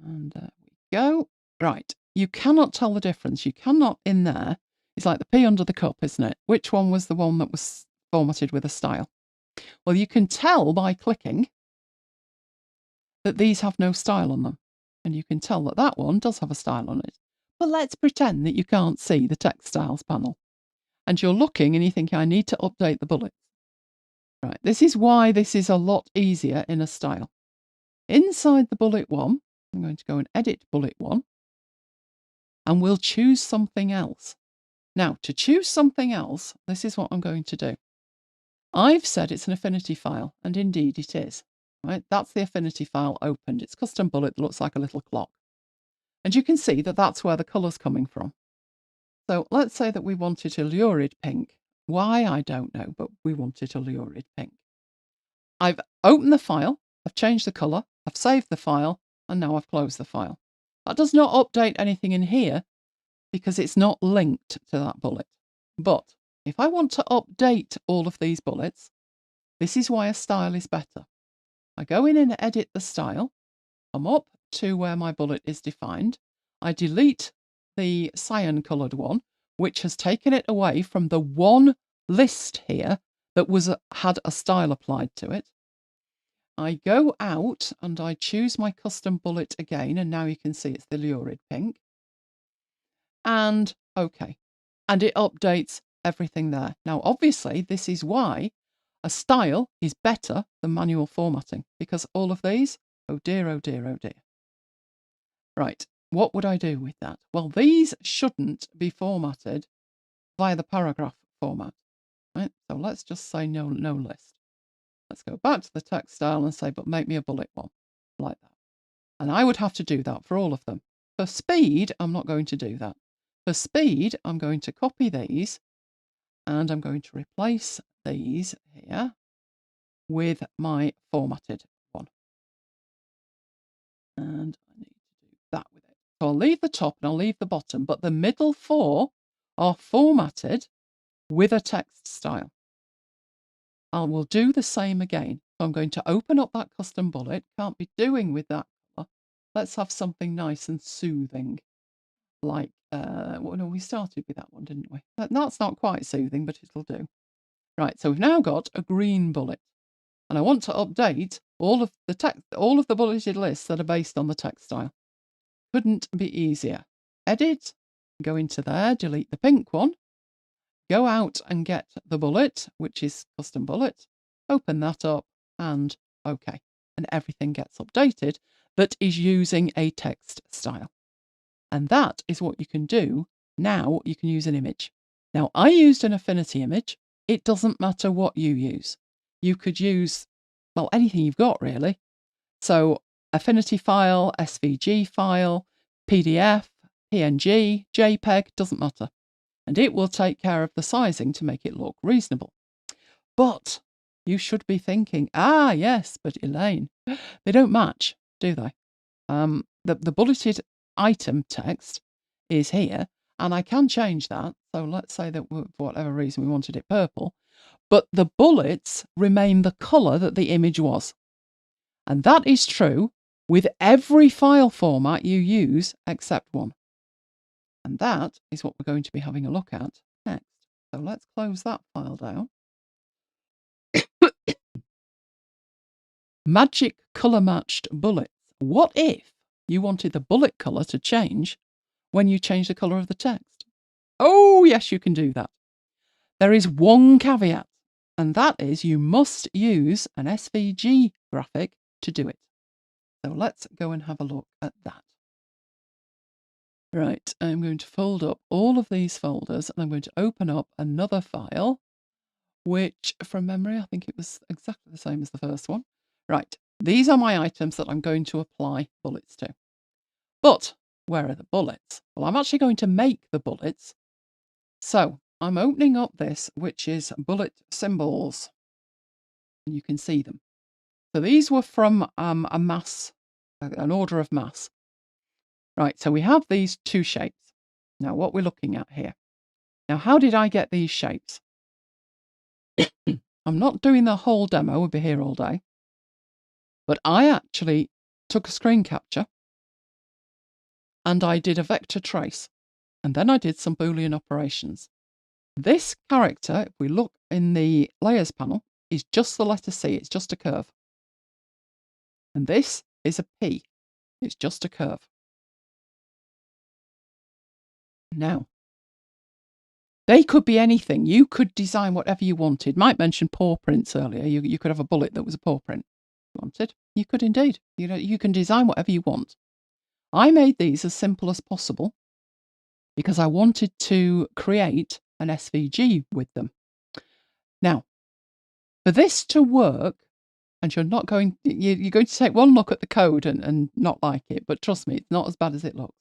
And there we go. Right, you cannot tell the difference. You cannot in there. It's like the P under the cup, isn't it? Which one was the one that was formatted with a style? Well, you can tell by clicking that these have no style on them. And you can tell that that one does have a style on it. But let's pretend that you can't see the text styles panel. And you're looking and you think, I need to update the bullets. Right, this is why this is a lot easier in a style. Inside the bullet one, I'm going to go and edit bullet one. And we'll choose something else. Now, to choose something else, this is what I'm going to do. I've said it's an Affinity file, and indeed it is. Right? That's the Affinity file opened. It's custom bullet that looks like a little clock. And you can see that that's where the colour's coming from. So let's say that we want it a lurid pink. Why, I don't know, but we want it a lurid pink. I've opened the file, I've changed the colour, I've saved the file, and now I've closed the file. That does not update anything in here because it's not linked to that bullet. But if I want to update all of these bullets, this is why a style is better. I go in and edit the style, come up to where my bullet is defined, I delete the cyan coloured one, which has taken it away from the one list here that had a style applied to it. I go out and I choose my custom bullet again, and now you can see it's the lurid pink. And OK. And it updates everything there. Now, obviously, this is why a style is better than manual formatting, because all of these, oh dear, oh dear, oh dear. Right, what would I do with that? Well, these shouldn't be formatted via the paragraph format. Right, so let's just say no list. Let's go back to the text style and say, but make me a bullet one, like that. And I would have to do that for all of them. For speed, I'm not going to do that. For speed, I'm going to copy these and I'm going to replace these here with my formatted one. And I need to do that with it. So I'll leave the top and I'll leave the bottom, but the middle four are formatted with a text style. I will do the same again. I'm going to open up that custom bullet. Can't be doing with that colour. Let's have something nice and soothing. Like, well, no, we started with that one, didn't we? That's not quite soothing, but it'll do. Right, so we've now got a green bullet. And I want to update all of the bulleted lists that are based on the text style. Couldn't be easier. Edit, go into there, delete the pink one, go out and get the bullet, which is custom bullet, open that up, and OK. And everything gets updated that is using a text style. And that is what you can do. Now you can use an image. Now, I used an Affinity image. It doesn't matter what you use. You could use, well, anything you've got, really. So Affinity file, SVG file, PDF, PNG, JPEG, doesn't matter. And it will take care of the sizing to make it look reasonable. But you should be thinking, yes, but Elaine, they don't match, do they? The bulleted item text is here, and I can change that. So let's say that for whatever reason we wanted it purple, but the bullets remain the colour that the image was. And that is true with every file format you use except one. And that is what we're going to be having a look at next. So let's close that file down. Magic colour matched bullets. What if you wanted the bullet colour to change when you change the colour of the text? Oh, yes, you can do that. There is one caveat, and that is you must use an SVG graphic to do it. So let's go and have a look at that. Right, I'm going to fold up all of these folders, and I'm going to open up another file, which from memory, I think it was exactly the same as the first one. Right, these are my items that I'm going to apply bullets to. But where are the bullets? Well, I'm actually going to make the bullets. So I'm opening up this, which is bullet symbols. And you can see them. So these were from a mass, an order of mass. Right, so we have these two shapes. Now, what we're looking at here. Now, how did I get these shapes? I'm not doing the whole demo, we'll be here all day. But I actually took a screen capture and I did a vector trace. And then I did some Boolean operations. This character, if we look in the layers panel, is just the letter C. It's just a curve. And this is a P. It's just a curve. Now, they could be anything. You could design whatever you wanted. Mike mentioned paw prints earlier. You could have a bullet that was a paw print. If you wanted. You could indeed. You can design whatever you want. I made these as simple as possible because I wanted to create an SVG with them. Now, for this to work, and you're going to take one look at the code and not like it, but trust me, it's not as bad as it looks.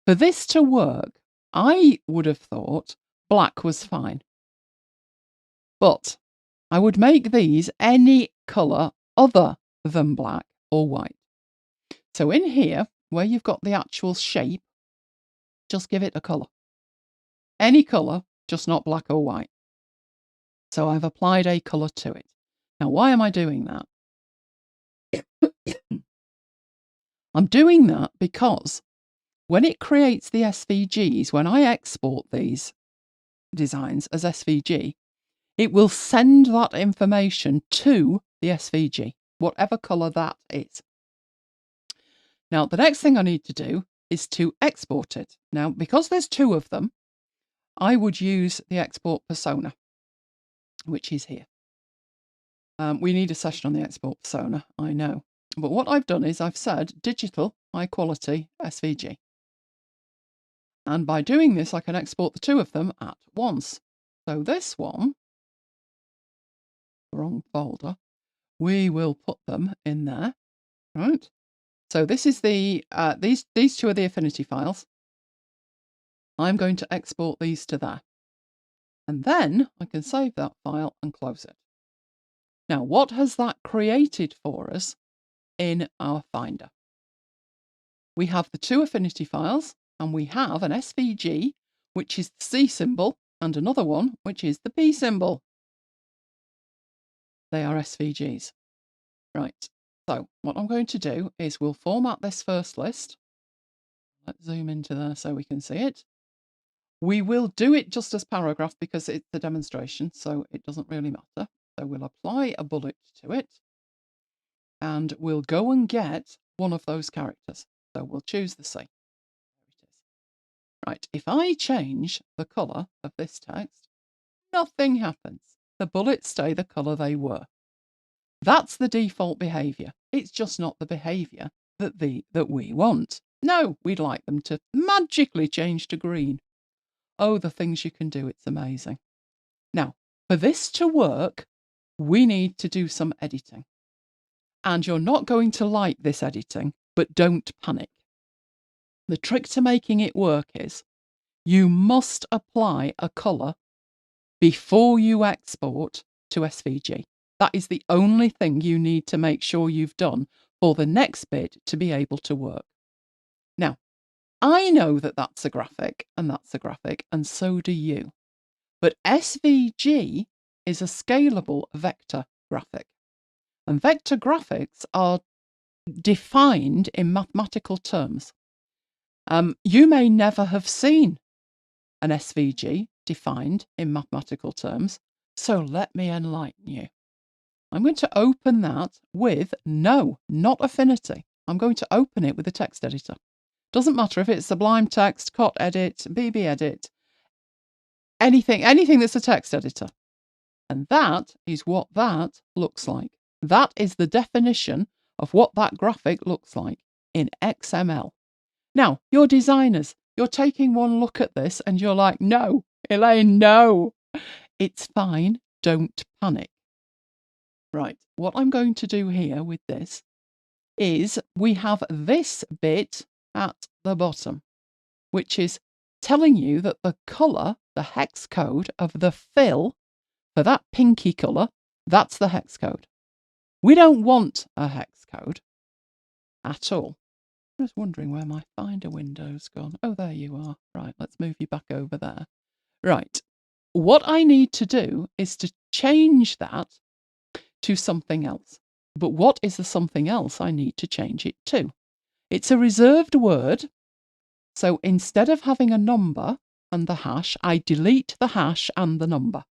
For this to work, I would have thought black was fine. But I would make these any colour other than black or white. So in here, where you've got the actual shape, just give it a colour. Any colour, just not black or white. So I've applied a colour to it. Now, why am I doing that? I'm doing that because when it creates the SVGs, when I export these designs as SVG, it will send that information to the SVG, whatever colour that is. Now, the next thing I need to do is to export it. Now, because there's two of them, I would use the export persona, which is here. We need a session on the export persona, I know. But what I've done is I've said digital, high quality SVG. And by doing this, I can export the two of them at once. So this one, wrong folder, we will put them in there, right? So this is the, these two are the Affinity files. I'm going to export these to there. And then I can save that file and close it. Now, what has that created for us in our Finder? We have the two Affinity files, and we have an SVG, which is the C symbol, and another one, which is the P symbol. They are SVGs. Right, so what I'm going to do is we'll format this first list. Let's zoom into there so we can see it. We will do it just as paragraph because it's a demonstration, so it doesn't really matter. So we'll apply a bullet to it, and we'll go and get one of those characters. So we'll choose the C. There it is. Right, if I change the colour of this text, nothing happens. The bullets stay the colour they were. That's the default behaviour. It's just not the behaviour that we want. No, we'd like them to magically change to green. Oh, the things you can do, it's amazing. Now, for this to work, we need to do some editing. And you're not going to like this editing, but don't panic. The trick to making it work is you must apply a colour before you export to SVG. That is the only thing you need to make sure you've done for the next bit to be able to work. Now, I know that that's a graphic, and so do you. But SVG is a scalable vector graphic. And vector graphics are defined in mathematical terms. You may never have seen an SVG defined in mathematical terms, so let me enlighten you. I'm going to open that with, no, not Affinity. I'm going to open it with a text editor. Doesn't matter if it's Sublime Text, Cot Edit, BB Edit, anything that's a text editor. And that is what that looks like. That is the definition of what that graphic looks like in XML. Now, you're designers. You're taking one look at this and you're like, no, Elaine, no. It's fine. Don't panic. Right, what I'm going to do here with this is we have this bit at the bottom, which is telling you that the colour, the hex code of the fill for that pinky colour, that's the hex code. We don't want a hex code at all. I'm just wondering where my Finder window's gone. Oh, there you are. Right, let's move you back over there. Right, what I need to do is to change that to something else. But what is the something else I need to change it to? It's a reserved word. So instead of having a number and the hash, I delete the hash and the number.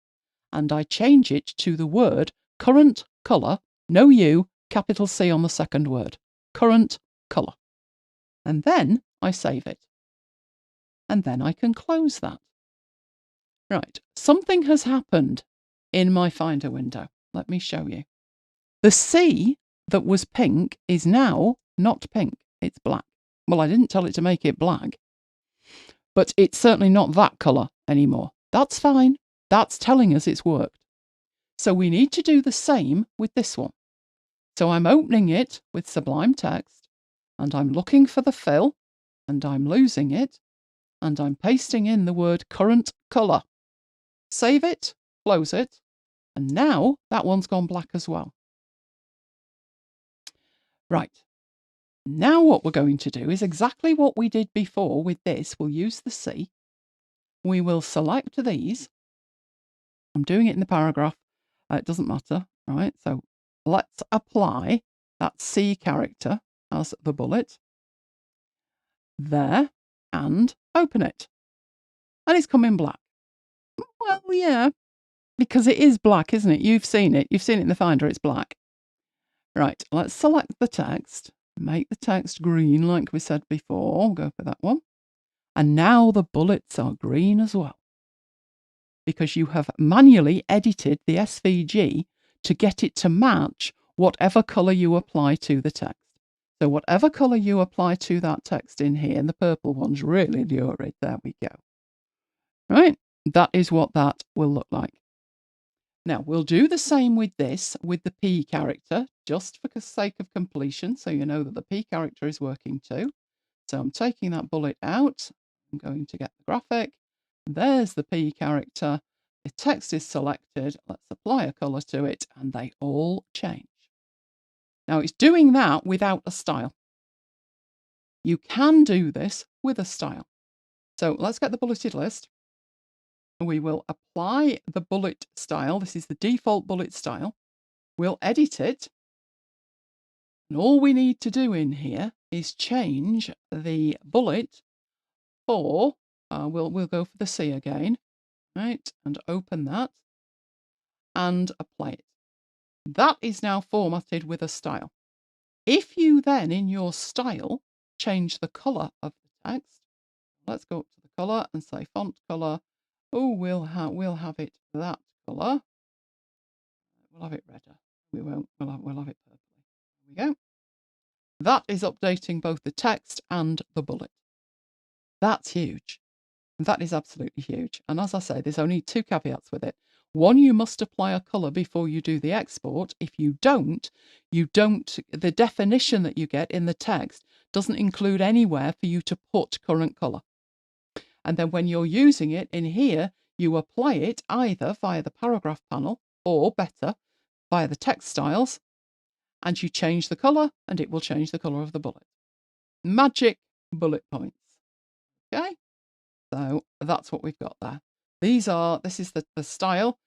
And I change it to the word current colour, no U, capital C on the second word. Current colour. And then I save it. And then I can close that. Right, something has happened in my Finder window. Let me show you. The C that was pink is now not pink, it's black. Well, I didn't tell it to make it black, but it's certainly not that colour anymore. That's fine. That's telling us it's worked. So we need to do the same with this one. So I'm opening it with Sublime Text, and I'm looking for the fill, and I'm losing it, and I'm pasting in the word current colour. Save it, close it, and now that one's gone black as well. Right, now what we're going to do is exactly what we did before with this. We'll use the C. We will select these. I'm doing it in the paragraph. It doesn't matter, right? So let's apply that C character as the bullet. There, and open it. And it's come in black. Well, yeah, because it is black, isn't it? You've seen it. You've seen it in the Finder. It's black. Right, let's select the text. Make the text green like we said before. We'll go for that one. And now the bullets are green as well, because you have manually edited the SVG to get it to match whatever colour you apply to the text. So whatever colour you apply to that text in here, and the purple one's really lurid. There we go. Right, that is what that will look like. Now, we'll do the same with this, with the P character, just for the sake of completion, so you know that the P character is working too. So I'm taking that bullet out. I'm going to get the graphic. There's the P character. The text is selected. Let's apply a colour to it, and they all change. Now, it's doing that without a style. You can do this with a style. So let's get the bulleted list. We will apply the bullet style. This is the default bullet style. We'll edit it. And all we need to do in here is change the bullet for, we'll go for the C again, right? And open that and apply it. That is now formatted with a style. If you then, in your style, change the colour of the text, let's go up to the colour and say font colour. Oh, we'll have it that colour. We'll have it redder. We won't. We'll have it purple. There we go. That is updating both the text and the bullet. That's huge. That is absolutely huge. And as I say, there's only two caveats with it. One, you must apply a colour before you do the export. If you don't, the definition that you get in the text doesn't include anywhere for you to put current colour. And then when you're using it in here, you apply it either via the paragraph panel or better, via the text styles, and you change the colour and it will change the colour of the bullet. Magic bullet points. Okay, so that's what we've got there. This is the style.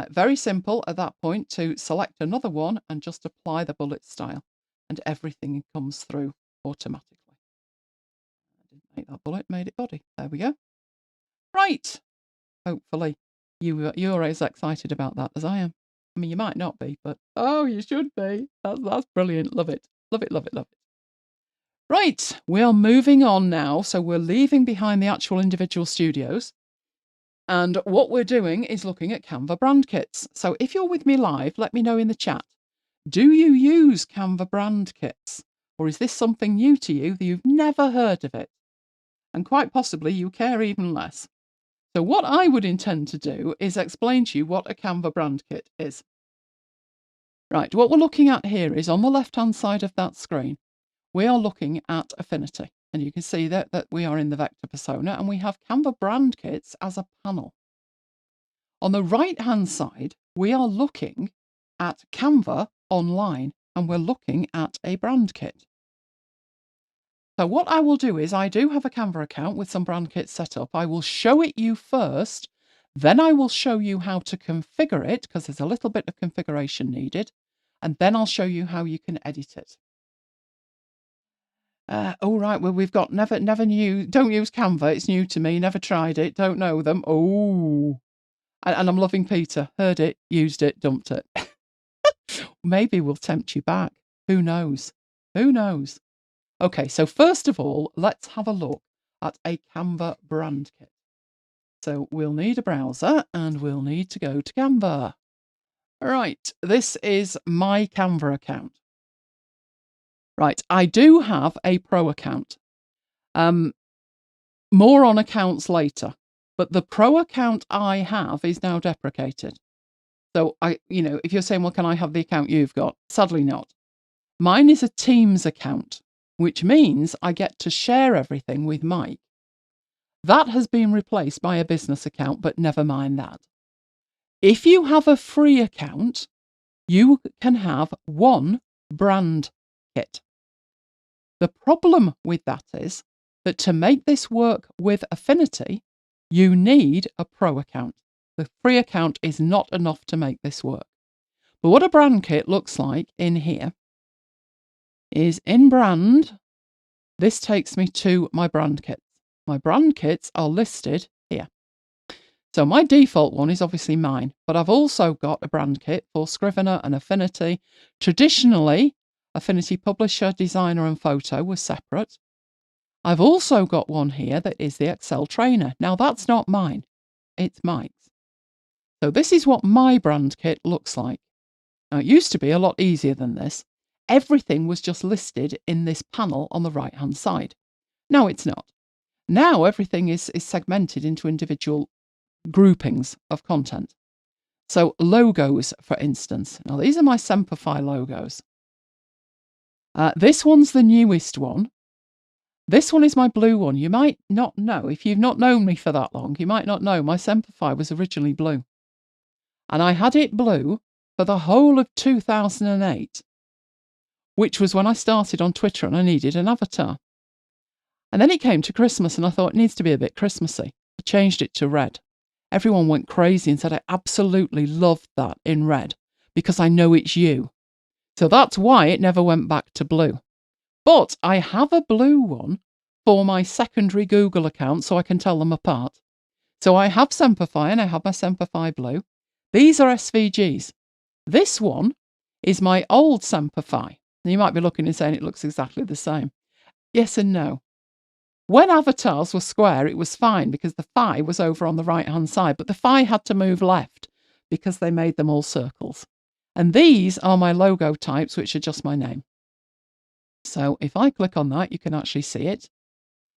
Very simple at that point to select another one and just apply the bullet style and everything comes through automatically. I didn't make that bullet, made it body. There we go. Right. Hopefully you're as excited about that as I am. I mean, you might not be, but oh, you should be. That's brilliant. Love it. Love it, love it, love it. Right, we are moving on now. So we're leaving behind the actual individual studios. And what we're doing is looking at Canva Brand Kits. So if you're with me live, let me know in the chat. Do you use Canva Brand Kits? Or is this something new to you that you've never heard of it? And quite possibly you care even less. So what I would intend to do is explain to you what a Canva Brand Kit is. Right, what we're looking at here is on the left-hand side of that screen, we are looking at Affinity. And you can see that we are in the vector persona and we have Canva Brand Kits as a panel. On the right-hand side, we are looking at Canva online and we're looking at a brand kit. So what I will do is I do have a Canva account with some brand kits set up. I will show it you first, then I will show you how to configure it because there's a little bit of configuration needed, and then I'll show you how you can edit it. All right, well, we've got never knew, don't use Canva, it's new to me, never tried it, don't know them. Oh, and I'm loving Peter, heard it, used it, dumped it. Maybe we'll tempt you back. Who knows? Who knows? Okay, so first of all, let's have a look at a Canva brand kit. So we'll need a browser and we'll need to go to Canva. Right, this is my Canva account. Right, I do have a pro account. More on accounts later, but the pro account I have is now deprecated. So if you're saying, well, can I have the account you've got? Sadly not. Mine is a Teams account, which means I get to share everything with Mike. That has been replaced by a business account, but never mind that. If you have a free account, you can have one brand kit. The problem with that is that to make this work with Affinity, you need a pro account. The free account is not enough to make this work. But what a brand kit looks like in here is in brand, this takes me to my brand kits. My brand kits are listed here. So my default one is obviously mine, but I've also got a brand kit for Scrivener and Affinity. Traditionally, Affinity Publisher, Designer and Photo were separate. I've also got one here that is the Excel Trainer. Now that's not mine, it's Mike's. So this is what my brand kit looks like. Now it used to be a lot easier than this. Everything was just listed in this panel on the right-hand side. No, it's not. Now everything is segmented into individual groupings of content. So logos, for instance. Now these are my Semperfi logos. This one's the newest one. This one is my blue one. You might not know, if you've not known me for that long, you might not know my Semperfi was originally blue. And I had it blue for the whole of 2008, which was when I started on Twitter and I needed an avatar. And then it came to Christmas and I thought it needs to be a bit Christmassy. I changed it to red. Everyone went crazy and said, I absolutely loved that in red because I know it's you. So that's why it never went back to blue. But I have a blue one for my secondary Google account so I can tell them apart. So I have Semperfi and I have my Semperfi blue. These are SVGs. This one is my old Semperfi. You might be looking and saying it looks exactly the same. Yes and no. When avatars were square, it was fine because the phi was over on the right-hand side, but the phi had to move left because they made them all circles. And these are my logo types, which are just my name. So if I click on that, you can actually see it.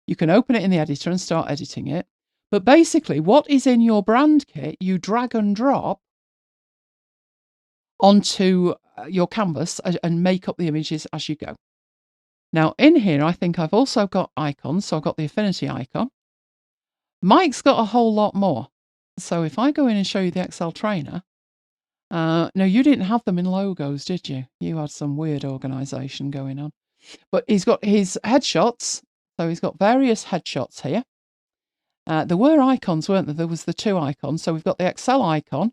You can open it in the editor and start editing it. But basically, what is in your brand kit, you drag and drop onto your canvas and make up the images as you go. Now, in here, I think I've also got icons. So I've got the Affinity icon. Mike's got a whole lot more. So if I go in and show you the Excel trainer, no, you didn't have them in logos, did you? You had some weird organization going on. But he's got his headshots. So he's got various headshots here. There were icons, weren't there? There was the 2 icons. So we've got the Excel icon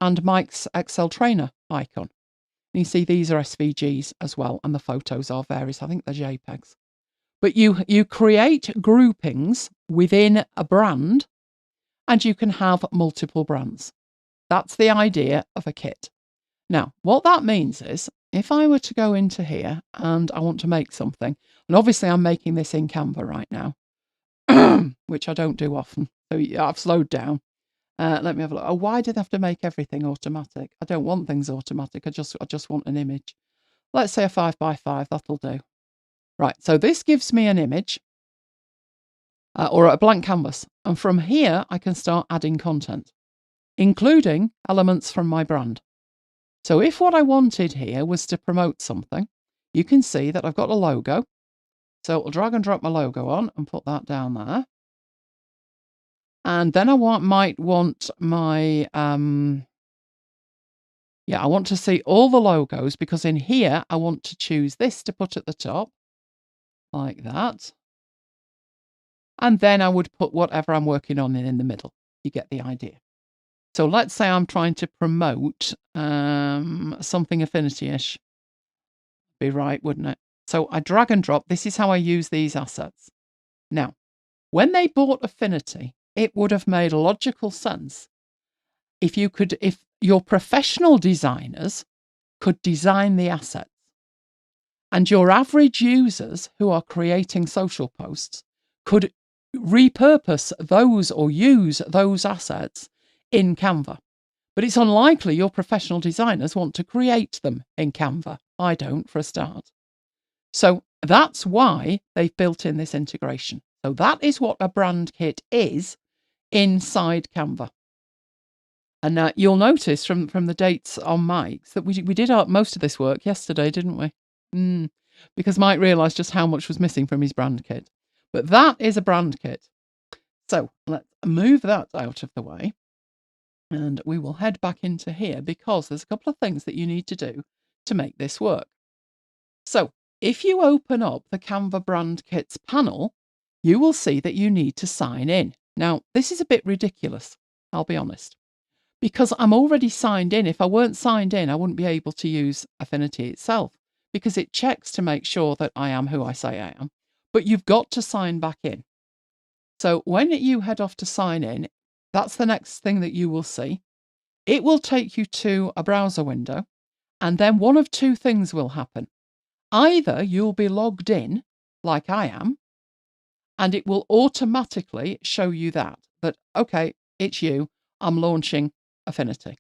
and Mike's Excel trainer icon. And you see these are SVGs as well, and the photos are various. I think they're JPEGs. But you create groupings within a brand, and you can have multiple brands. That's the idea of a kit. Now, what that means is, if I were to go into here and I want to make something, and obviously I'm making this in Canva right now, which I don't do often, so I've slowed down. Let me have a look. Oh, why did I have to make everything automatic? I don't want things automatic. I just want an image. Let's say a 5x5. That'll do. Right. So this gives me an image or a blank canvas, and from here I can start adding content, including elements from my brand. So if what I wanted here was to promote something, you can see that I've got a logo. So I'll drag and drop my logo on and put that down there. And then I might want my, I want to see all the logos, because in here I want to choose this to put at the top, like that. And then I would put whatever I'm working on in the middle. You get the idea. So let's say I'm trying to promote something Affinity-ish. Be right, wouldn't it? So I drag and drop. This is how I use these assets. Now, when they bought Affinity, it would have made logical sense if your professional designers could design the assets, and your average users who are creating social posts could repurpose those or use those assets in Canva. But it's unlikely your professional designers want to create them in Canva. I don't, for a start. So that's why they've built in this integration. So that is what a brand kit is inside Canva. And you'll notice from the dates on Mike's that we did most of this work yesterday, didn't we? Because Mike realised just how much was missing from his brand kit. But that is a brand kit. So let's move that out of the way. And we will head back into here, because there's a couple of things that you need to do to make this work. So if you open up the Canva Brand Kits panel, you will see that you need to sign in. Now, this is a bit ridiculous, I'll be honest, because I'm already signed in. If I weren't signed in, I wouldn't be able to use Affinity itself, because it checks to make sure that I am who I say I am. But you've got to sign back in. So when you head off to sign in, that's the next thing that you will see. It will take you to a browser window, and then one of 2 things will happen. Either you'll be logged in, like I am, and it will automatically show you that, okay, it's you, I'm launching Affinity.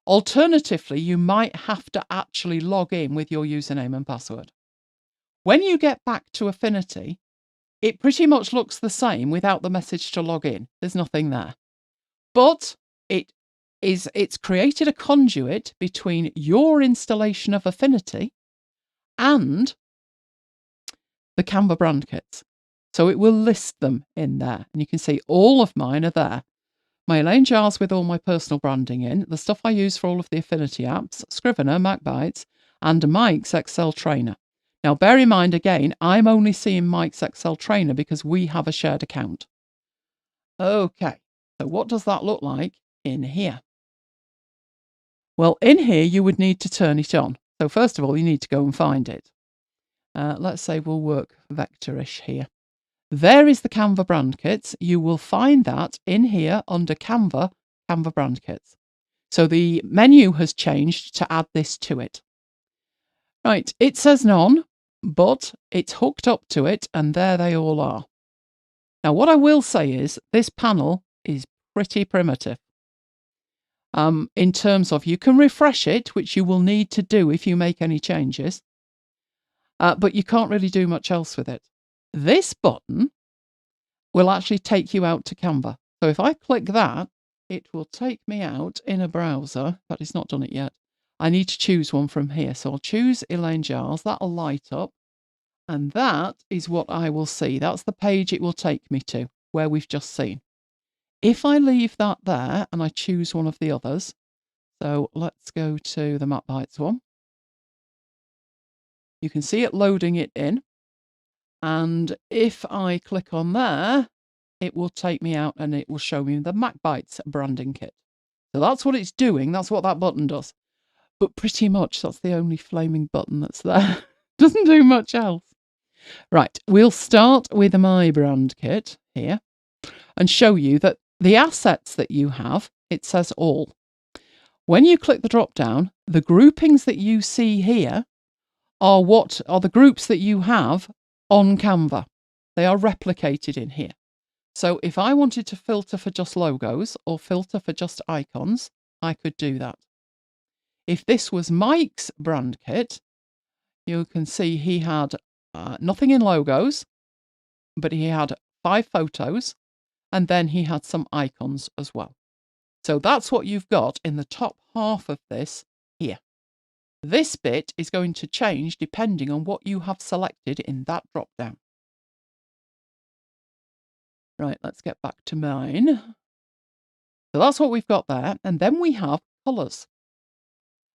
Alternatively, you might have to actually log in with your username and password. When you get back to Affinity, it pretty much looks the same without the message to log in. There's nothing there. But it's created a conduit between your installation of Affinity and the Canva brand kits. So it will list them in there. And you can see all of mine are there. My Elaine jars with all my personal branding in, the stuff I use for all of the Affinity apps, Scrivener, MacBytes, and Mike's Excel trainer. Now, bear in mind, again, I'm only seeing Mike's Excel trainer because we have a shared account. Okay, so what does that look like in here? Well, in here, you would need to turn it on. So first of all, you need to go and find it. Let's say we'll work vectorish here. There is the Canva brand kits. You will find that in here under Canva brand kits. So the menu has changed to add this to it. Right, it says none, but it's hooked up to it, and there they all are. Now, what I will say is this panel is pretty primitive. In terms of, you can refresh it, which you will need to do if you make any changes, but you can't really do much else with it. This button will actually take you out to Canva. So if I click that, it will take me out in a browser, but it's not done it yet. I need to choose one from here. So I'll choose Elaine Giles. That'll light up. And that is what I will see. That's the page it will take me to, where we've just seen. If I leave that there and I choose one of the others, so let's go to the Map Bytes one. You can see it loading it in. And if I click on there, it will take me out and it will show me the Mac Bytes branding kit. So that's what it's doing. That's what that button does. But pretty much that's the only flaming button that's there. Doesn't do much else. Right, we'll start with my brand kit here and show you that the assets that you have, it says all. When you click the drop down, the groupings that you see here are what are the groups that you have on Canva. They are replicated in here. So if I wanted to filter for just logos or filter for just icons, I could do that. If this was Mike's brand kit, you can see he had nothing in logos, but he had 5 photos, and then he had some icons as well. So that's what you've got in the top half of this here. This bit is going to change depending on what you have selected in that drop down. Right, let's get back to mine. So that's what we've got there. And then we have colours.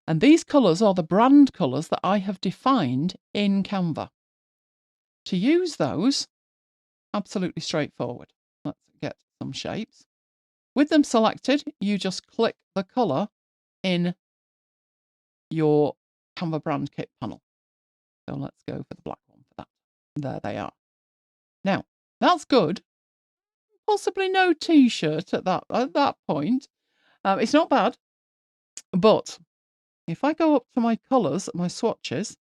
And these colours are the brand colours that I have defined in Canva. To use those, absolutely straightforward. Let's get some shapes. With them selected, you just click the colour in your Canva Brand Kit panel. So let's go for the black one for that. There they are. Now, that's good. Possibly no t-shirt at that point. It's not bad. But if I go up to my colours, my swatches,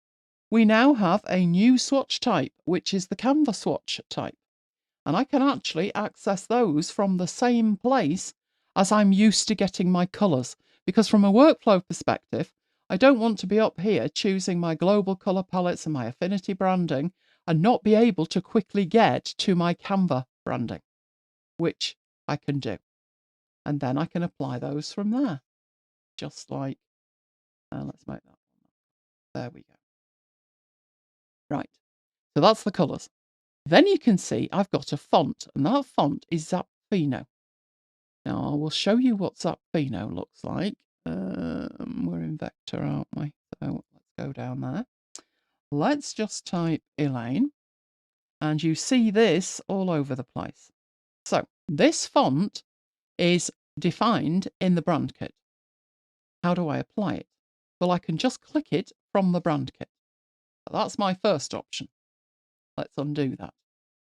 we now have a new swatch type, which is the Canva swatch type. And I can actually access those from the same place as I'm used to getting my colours. Because from a workflow perspective, I don't want to be up here choosing my global colour palettes and my Affinity branding and not be able to quickly get to my Canva branding, which I can do. And then I can apply those from there. Just like, let's make that one. There we go. Right, so that's the colours. Then you can see I've got a font, and that font is Zapfino. Now, I will show you what Zapfino looks like. We're in vector, aren't we? So let's go down there. Let's just type Elaine, and you see this all over the place. So this font is defined in the brand kit. How do I apply it? Well, I can just click it from the brand kit. That's my first option. Let's undo that.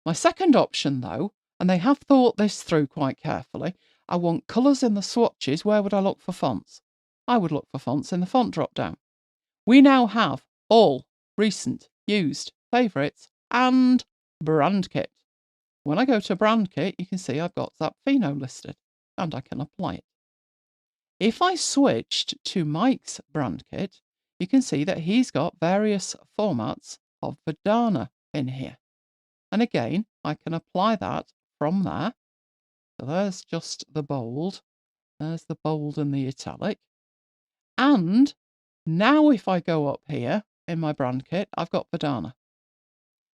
My second option, though, and they have thought this through quite carefully, I want colours in the swatches. Where would I look for fonts? I would look for fonts in the font drop-down. We now have all, recent, used, favourites, and brand kit. When I go to brand kit, you can see I've got Zapfino listed, and I can apply it. If I switched to Mike's brand kit, you can see that he's got various formats of Verdana in here. And again, I can apply that from there. So there's just the bold. There's the bold and the italic. And now if I go up here in my brand kit, I've got Verdana.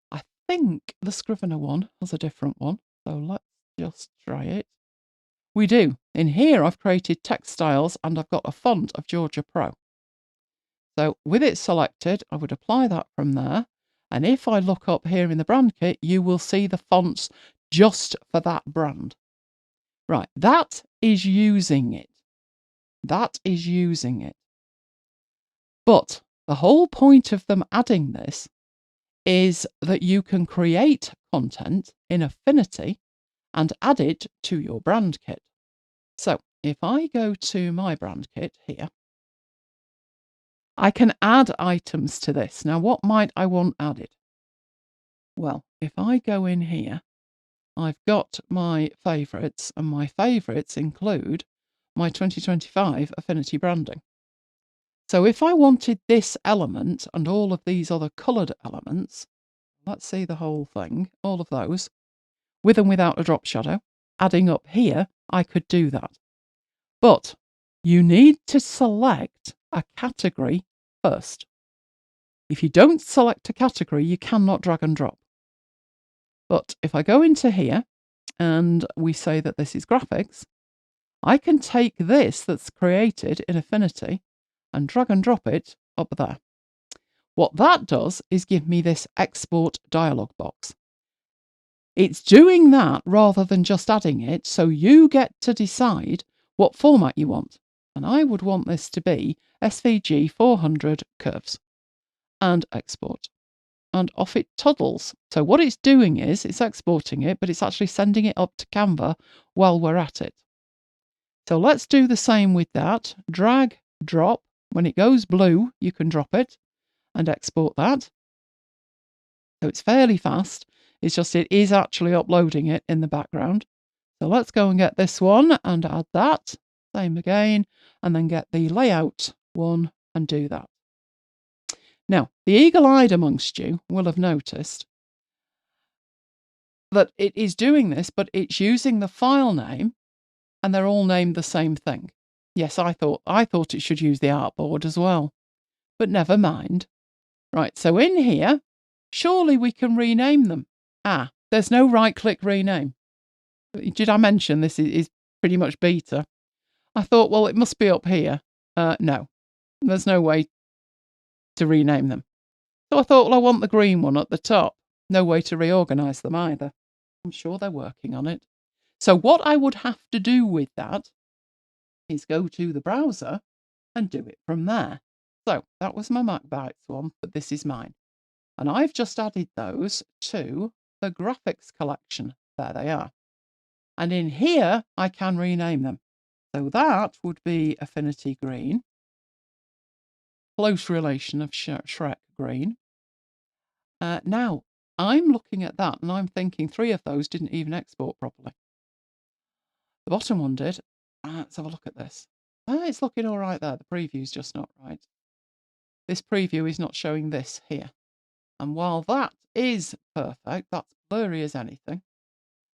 I think the Scrivener one has a different one. So let's just try it. We do. In here, I've created text styles and I've got a font of Georgia Pro. So with it selected, I would apply that from there. And if I look up here in the brand kit, you will see the fonts just for that brand. Right, that is using it. That is using it. But the whole point of them adding this is that you can create content in Affinity and add it to your brand kit. So if I go to my brand kit here, I can add items to this. Now, what might I want added? Well, if I go in here I've got my favourites, and my favourites include my 2025 Affinity branding. So if I wanted this element and all of these other coloured elements, let's see the whole thing, all of those, with and without a drop shadow, adding up here, I could do that. But you need to select a category first. If you don't select a category, you cannot drag and drop. But if I go into here and we say that this is graphics, I can take this that's created in Affinity and drag and drop it up there. What that does is give me this export dialog box. It's doing that rather than just adding it, so you get to decide what format you want. And I would want this to be SVG 400 curves and export. And off it toddles. So what it's doing is it's exporting it, but it's actually sending it up to Canva while we're at it. So let's do the same with that. Drag, drop. When it goes blue, you can drop it and export that. So it's fairly fast. It's just it is actually uploading it in the background. So let's go and get this one and add that. Same again. And then get the layout one and do that. Now, the eagle-eyed amongst you will have noticed that it is doing this, but it's using the file name and they're all named the same thing. Yes, I thought it should use the artboard as well, but never mind. Right, so in here, surely we can rename them. Ah, there's no right-click rename. Did I mention this is pretty much beta? I thought, well, it must be up here. No, there's no way to rename them. So I thought, well, I want the green one at the top. No way to reorganise them either. I'm sure they're working on it. So what I would have to do with that is go to the browser and do it from there. So that was my MacBytes one, but this is mine. And I've just added those to the graphics collection. There they are. And in here, I can rename them. So that would be Affinity Green. Close relation of Shrek Green. Now, I'm looking at that and I'm thinking 3 of those didn't even export properly. The bottom one did. Let's have a look at this. It's looking all right there. The preview's just not right. This preview is not showing this here. And while that is perfect, that's blurry as anything.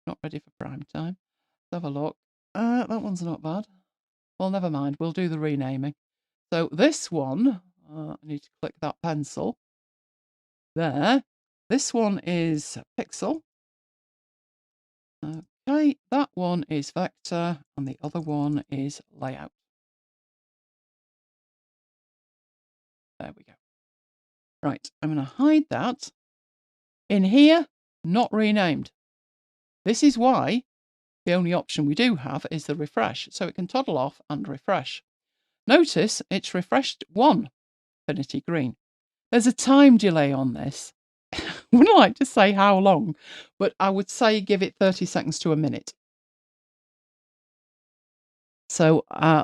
Not ready for prime time. Let's have a look. That one's not bad. Well, never mind. We'll do the renaming. So this one, I need to click that pencil. There. This one is pixel. Okay, that one is vector, and the other one is layout. There we go. Right, I'm going to hide that. In here, not renamed. This is why the only option we do have is the refresh, so it can toddle off and refresh. Notice it's refreshed 1 Affinity Green. There's a time delay on this. I wouldn't like to say how long, but I would say give it 30 seconds to a minute. So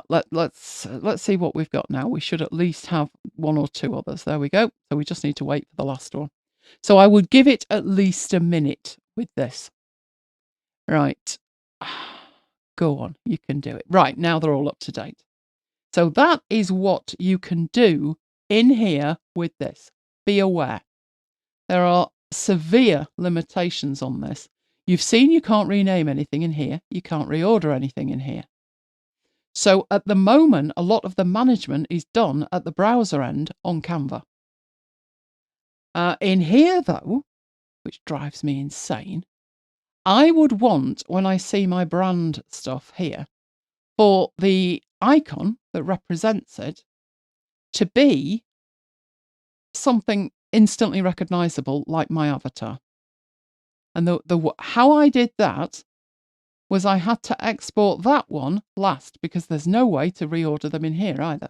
let's see what we've got now. We should at least have 1 or 2 others. There we go. So we just need to wait for the last one. So I would give it at least a minute with this. Right. Go on. You can do it. Right. Now they're all up to date. So that is what you can do in here with this. Be aware. There are severe limitations on this. You've seen you can't rename anything in here. You can't reorder anything in here. So at the moment, a lot of the management is done at the browser end on Canva. In here, though, which drives me insane, I would want, when I see my brand stuff here, for the icon that represents it to be something instantly recognizable like my avatar. And how I did that was I had to export that one last because there's no way to reorder them in here either.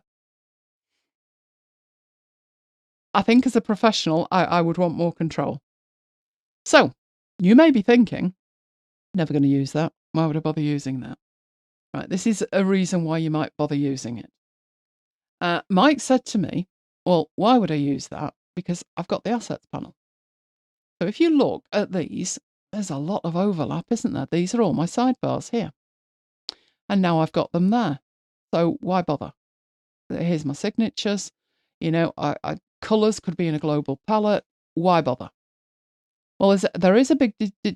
I think as a professional, I would want more control. So you may be thinking, never going to use that. Why would I bother using that? Right, this is a reason why you might bother using it. Mike said to me, well, why would I use that? Because I've got the assets panel. So if you look at these, There's a lot of overlap, isn't there? These are all my sidebars here. And now I've got them there. So why bother? Here's my signatures. You know, colours could be in a global palette. Why bother? Well, there is a big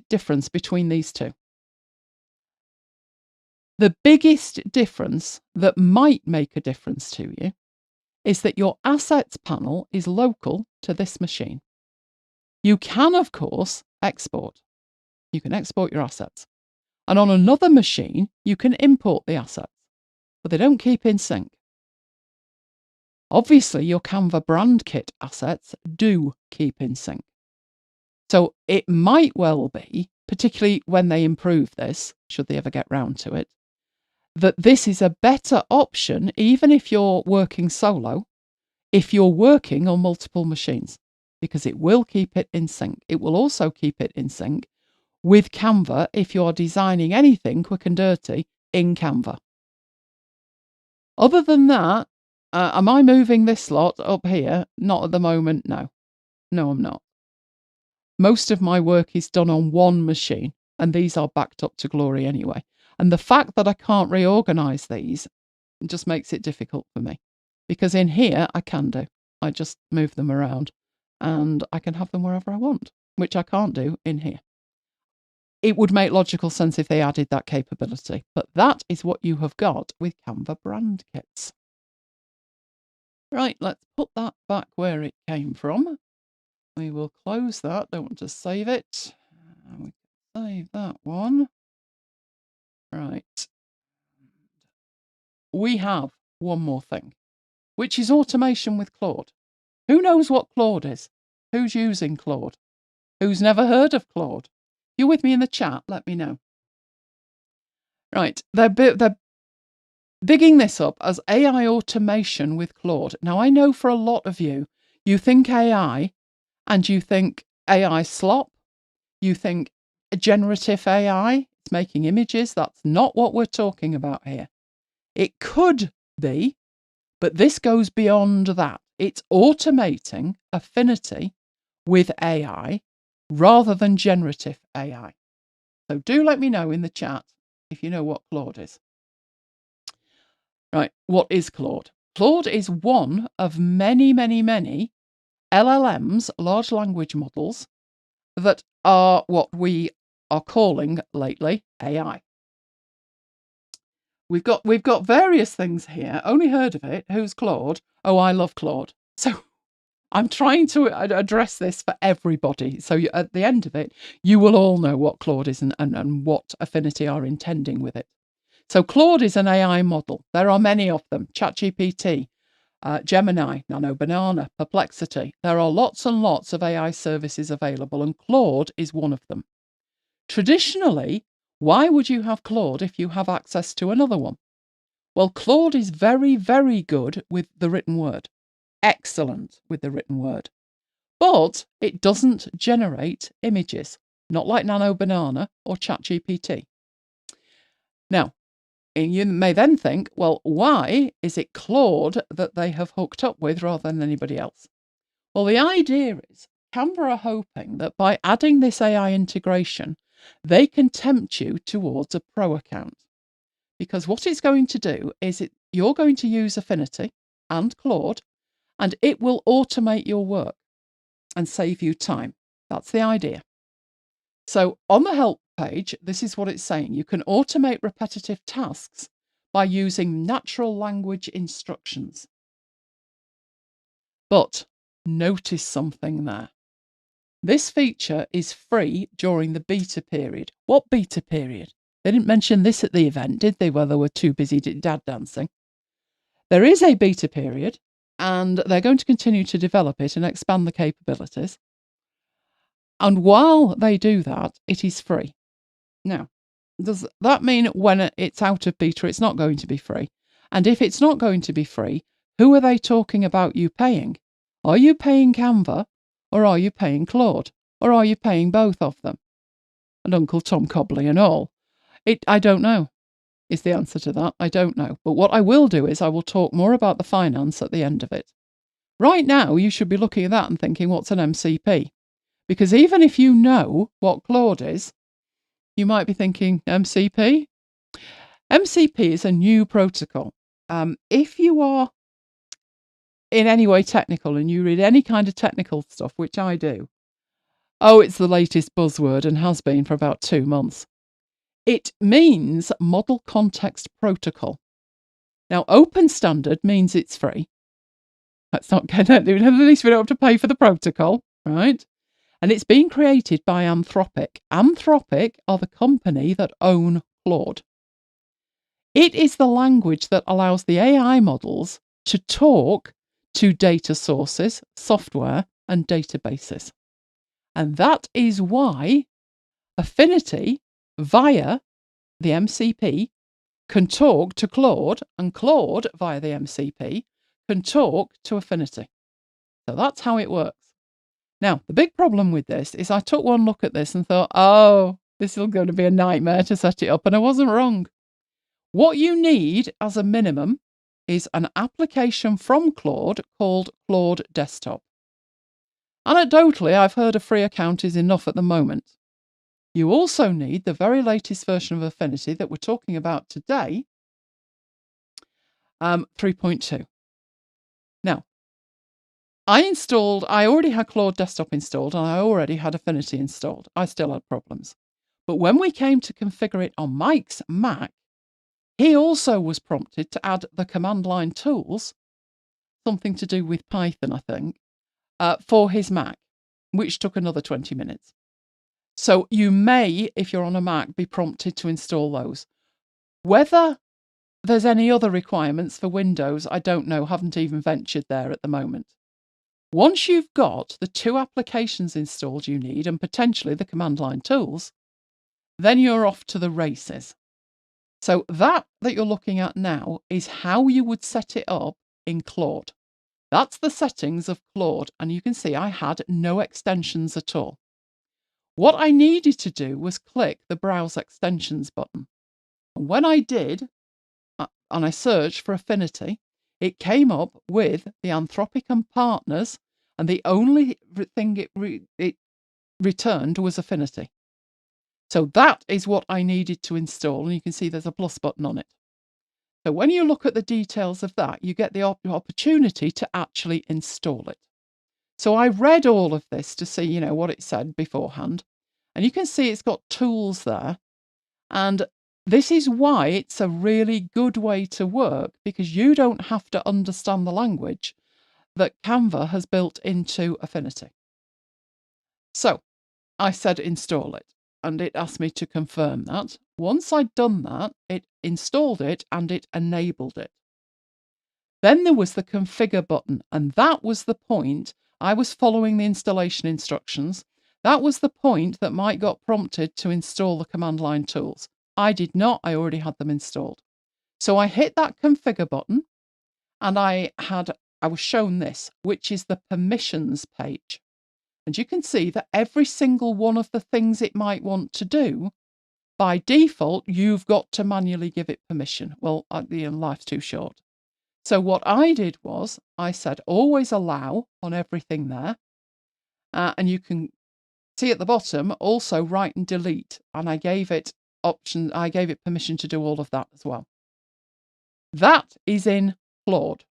difference between these two. The biggest difference that might make a difference to you is that your assets panel is local to this machine. You can, of course, export. You can export your assets. And on another machine, you can import the assets, but they don't keep in sync. Obviously, your Canva Brand Kit assets do keep in sync. So it might well be, particularly when they improve this, should they ever get round to it, that this is a better option, even if you're working solo, if you're working on multiple machines, because it will keep it in sync. It will also keep it in sync with Canva if you're designing anything quick and dirty in Canva. Other than that, am I moving this lot up here? Not at the moment, no. No, I'm not. Most of my work is done on one machine, and these are backed up to glory anyway. And the fact that I can't reorganise these just makes it difficult for me. Because in here, I can do. I just move them around, and I can have them wherever I want, which I can't do in here. It would make logical sense if they added that capability, but that is what you have got with Canva Brand Kits. Right, let's put that back where it came from. We will close that. Don't want to save it. We can save that one. Right. We have one more thing, which is automation with Claude. Who knows what Claude is? Who's using Claude? Who's never heard of Claude? You're with me in the chat, let me know. Right, they're bigging this up as AI automation with Claude. Now, I know for a lot of you, you think AI and you think AI slop, you think generative AI, it's making images. That's not what we're talking about here. It could be, but this goes beyond that. It's automating Affinity with AI rather than generative AI. So do let me know in the chat if you know what Claude is. Right, what is Claude? Claude is one of many, many, many LLMs, large language models, that are what we are calling lately AI. We've got various things here. Only heard of it. Who's Claude? Oh, I love Claude. So I'm trying to address this for everybody. So at the end of it, you will all know what Claude is and what Affinity are intending with it. So Claude is an AI model. There are many of them. ChatGPT, Gemini, Nano Banana, Perplexity. There are lots and lots of AI services available, and Claude is one of them. Traditionally, why would you have Claude if you have access to another one? Well, Claude is very, very good with the written word. Excellent with the written word. But it doesn't generate images, not like Nano Banana or ChatGPT. Now, you may then think, well, why is it Claude that they have hooked up with rather than anybody else? Well, the idea is Canva are hoping that by adding this AI integration, they can tempt you towards a pro account. Because what it's going to do is you're going to use Affinity and Claude, and it will automate your work and save you time. That's the idea. So on the help page, this is what it's saying. You can automate repetitive tasks by using natural language instructions. But notice something there. This feature is free during the beta period. What beta period? They didn't mention this at the event, did they? Well, they were too busy dad dancing. There is a beta period, and they're going to continue to develop it and expand the capabilities. And while they do that, it is free. Now, does that mean when it's out of beta, it's not going to be free? And if it's not going to be free, who are they talking about you paying? Are you paying Canva, or are you paying Claude? Or are you paying both of them? And Uncle Tom Cobley and all? I don't know, is the answer to that. I don't know. But what I will do is I will talk more about the finance at the end of it. Right now, you should be looking at that and thinking, what's an MCP? Because even if you know what Claude is, you might be thinking, MCP? MCP is a new protocol. If you are in any way technical and you read any kind of technical stuff, which I do, it's the latest buzzword and has been for about 2 months. It means Model Context Protocol. Now, open standard means it's free. Let's not get that. At least we don't have to pay for the protocol, right? And it's been created by Anthropic. Anthropic are the company that own Claude. It is the language that allows the AI models to talk to data sources, software, and databases. And that is why Affinity, via the MCP, can talk to Claude, and Claude, via the MCP, can talk to Affinity. So that's how it works. Now, the big problem with this is I took one look at this and thought, this is going to be a nightmare to set it up, and I wasn't wrong. What you need as a minimum is an application from Claude called Claude Desktop. Anecdotally, I've heard a free account is enough at the moment. You also need the very latest version of Affinity that we're talking about today, 3.2. Now, I already had Claude Desktop installed and I already had Affinity installed. I still had problems. But when we came to configure it on Mike's Mac, he also was prompted to add the command line tools, something to do with Python, I think, for his Mac, which took another 20 minutes. So you may, if you're on a Mac, be prompted to install those. Whether there's any other requirements for Windows, I don't know, haven't even ventured there at the moment. Once you've got the 2 applications installed you need, and potentially the command line tools, then you're off to the races. So that you're looking at now is how you would set it up in Claude. That's the settings of Claude, and you can see I had no extensions at all. What I needed to do was click the Browse Extensions button. And when I did, and I searched for Affinity, it came up with the Anthropic and partners, and the only thing it returned was Affinity. So that is what I needed to install, and you can see there's a plus button on it. So when you look at the details of that, you get the opportunity to actually install it. So I read all of this to see, what it said beforehand, and you can see it's got tools there, and this is why it's a really good way to work, because you don't have to understand the language that Canva has built into Affinity. So I said install it, and it asked me to confirm that. Once I'd done that, it installed it and it enabled it. Then there was the configure button, and that was the point. I was following the installation instructions. That was the point that Mike got prompted to install the command line tools. I did not, I already had them installed. So I hit that configure button, and I was shown this, which is the permissions page. And you can see that every single one of the things it might want to do, by default, you've got to manually give it permission. Well, life's too short. So what I did was I said always allow on everything there. And you can see at the bottom also write and delete. And I gave it permission to do all of that as well. That is in Claude.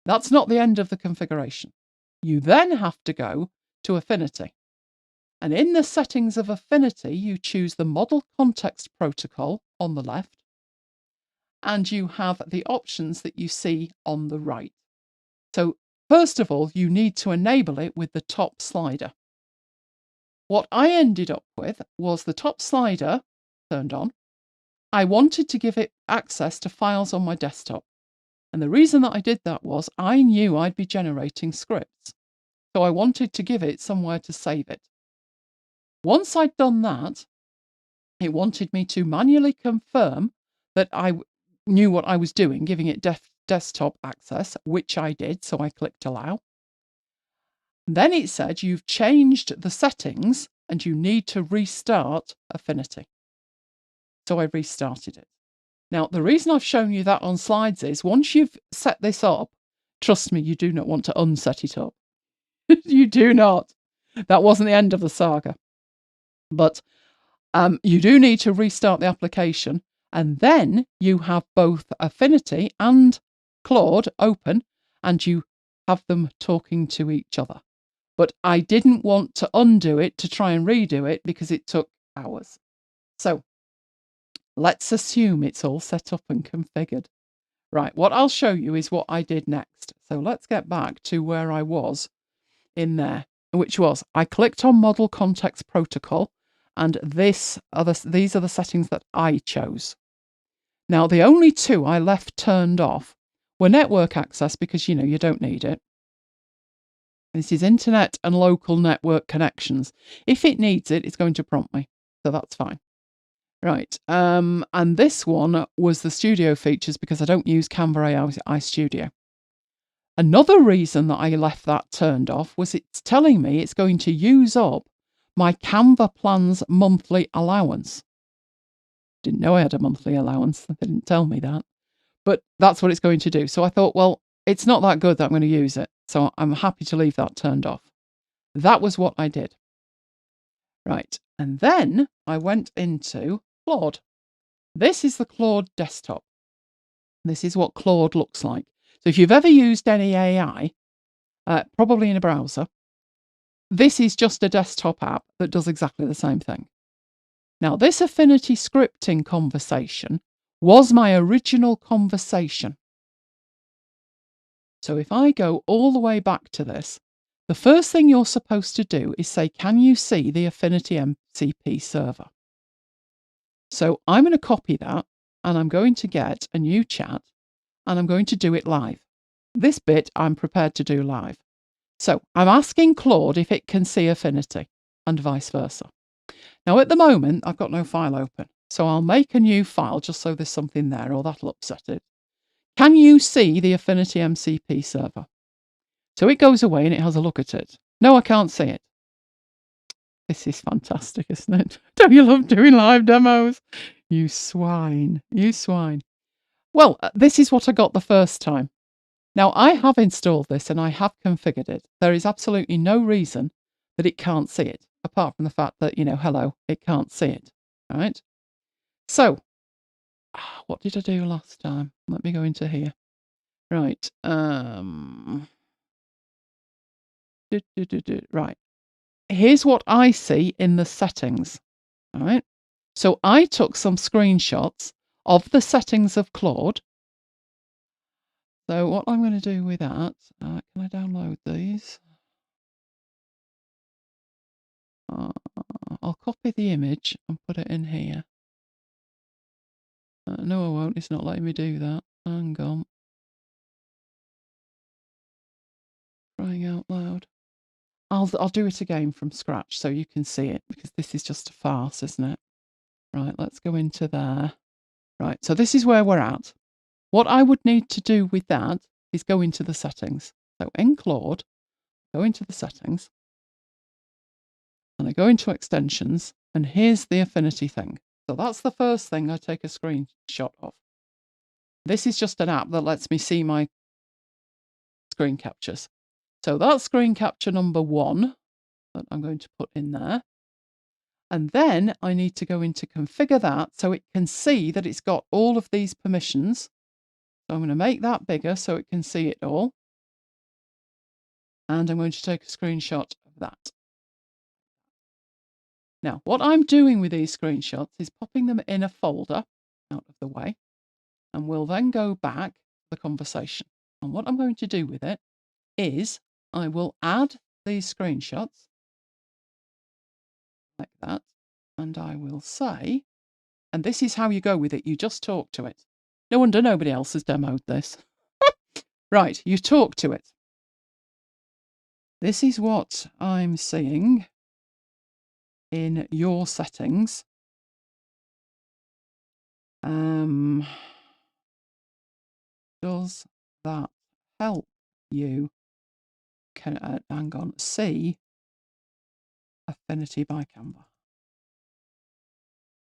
That's not the end of the configuration. You then have to go to Affinity. And in the settings of Affinity, you choose the Model Context Protocol on the left, and you have the options that you see on the right. So first of all, you need to enable it with the top slider. What I ended up with was the top slider turned on. I wanted to give it access to files on my desktop. And the reason that I did that was I knew I'd be generating scripts. So I wanted to give it somewhere to save it. Once I'd done that, it wanted me to manually confirm that I knew what I was doing, giving it desktop access, which I did, so I clicked allow. Then it said you've changed the settings and you need to restart Affinity. So I restarted it. Now, the reason I've shown you that on slides is once you've set this up, trust me, you do not want to unset it up. You do not. That wasn't the end of the saga. But you do need to restart the application, and then you have both Affinity and Claude open, and you have them talking to each other. But I didn't want to undo it to try and redo it because it took hours. So let's assume it's all set up and configured. Right, what I'll show you is what I did next. So let's get back to where I was in there, which was I clicked on Model Context Protocol, and these are the settings that I chose. Now, the only two I left turned off were network access, because, you don't need it. This is internet and local network connections. If it needs it, it's going to prompt me, so that's fine. Right, and this one was the studio features, because I don't use Canva AI Studio. Another reason that I left that turned off was it's telling me it's going to use up my Canva Plan's monthly allowance. Didn't know I had a monthly allowance. They didn't tell me that. But that's what it's going to do. So I thought, well, it's not that good that I'm going to use it. So I'm happy to leave that turned off. That was what I did. Right. And then I went into Claude. This is the Claude desktop. This is what Claude looks like. So if you've ever used any AI, probably in a browser, this is just a desktop app that does exactly the same thing. Now, this Affinity scripting conversation was my original conversation. So if I go all the way back to this, the first thing you're supposed to do is say, can you see the Affinity MCP server? So I'm going to copy that, and I'm going to get a new chat, and I'm going to do it live. This bit I'm prepared to do live. So I'm asking Claude if it can see Affinity, and vice versa. Now, at the moment, I've got no file open, so I'll make a new file just so there's something there, or that'll upset it. Can you see the Affinity MCP server? So it goes away and it has a look at it. No, I can't see it. This is fantastic, isn't it? Don't you love doing live demos? You swine. You swine. Well, this is what I got the first time. Now, I have installed this and I have configured it. There is absolutely no reason that it can't see it, apart from the fact that, hello, it can't see it. All right? So, what did I do last time? Let me go into here. Right. Right. Here's what I see in the settings. All right. So I took some screenshots of the settings of Claude. So what I'm going to do with that, can I download these? I'll copy the image and put it in here. No, I won't. It's not letting me do that. Hang on. Crying out loud. I'll do it again from scratch so you can see it, because this is just a farce, isn't it? Right, let's go into there. Right, so this is where we're at. What I would need to do with that is go into the settings. So in Claude, go into the settings, and I go into extensions, and here's the Affinity thing. So that's the first thing I take a screenshot of. This is just an app that lets me see my screen captures. So that's screen capture number 1 that I'm going to put in there. And then I need to go into configure that so it can see that it's got all of these permissions. So I'm going to make that bigger so it can see it all. And I'm going to take a screenshot of that. Now, what I'm doing with these screenshots is popping them in a folder out of the way, and we'll then go back to the conversation. And what I'm going to do with it is I will add these screenshots like that, and I will say, and this is how you go with it. You just talk to it. No wonder nobody else has demoed this. Right, you talk to it. This is what I'm seeing in your settings. Does that help you hang on, see Affinity by Canva?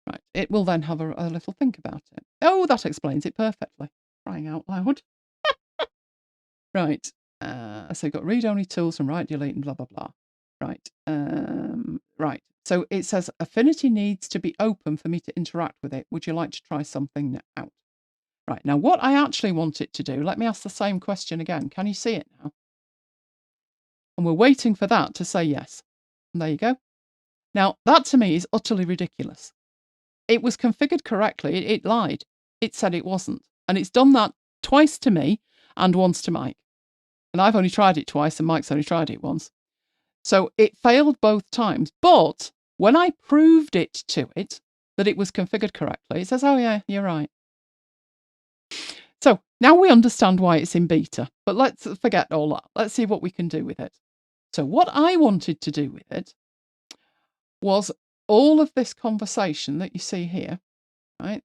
Right, it will then have a little think about it. Oh, that explains it perfectly. Crying out loud. Right, so you've got read-only tools and write, delete, and blah, blah, blah. Right. Right. So it says Affinity needs to be open for me to interact with it. Would you like to try something out? Right. Now, what I actually want it to do, let me ask the same question again. Can you see it now? And we're waiting for that to say yes. And there you go. Now, that to me is utterly ridiculous. It was configured correctly. It lied. It said it wasn't. And it's done that twice to me and once to Mike. And I've only tried it twice and Mike's only tried it once. So it failed both times. But when I proved it to it, that it was configured correctly, it says, oh yeah, you're right. So now we understand why it's in beta. But let's forget all that. Let's see what we can do with it. So what I wanted to do with it was all of this conversation that you see here, right?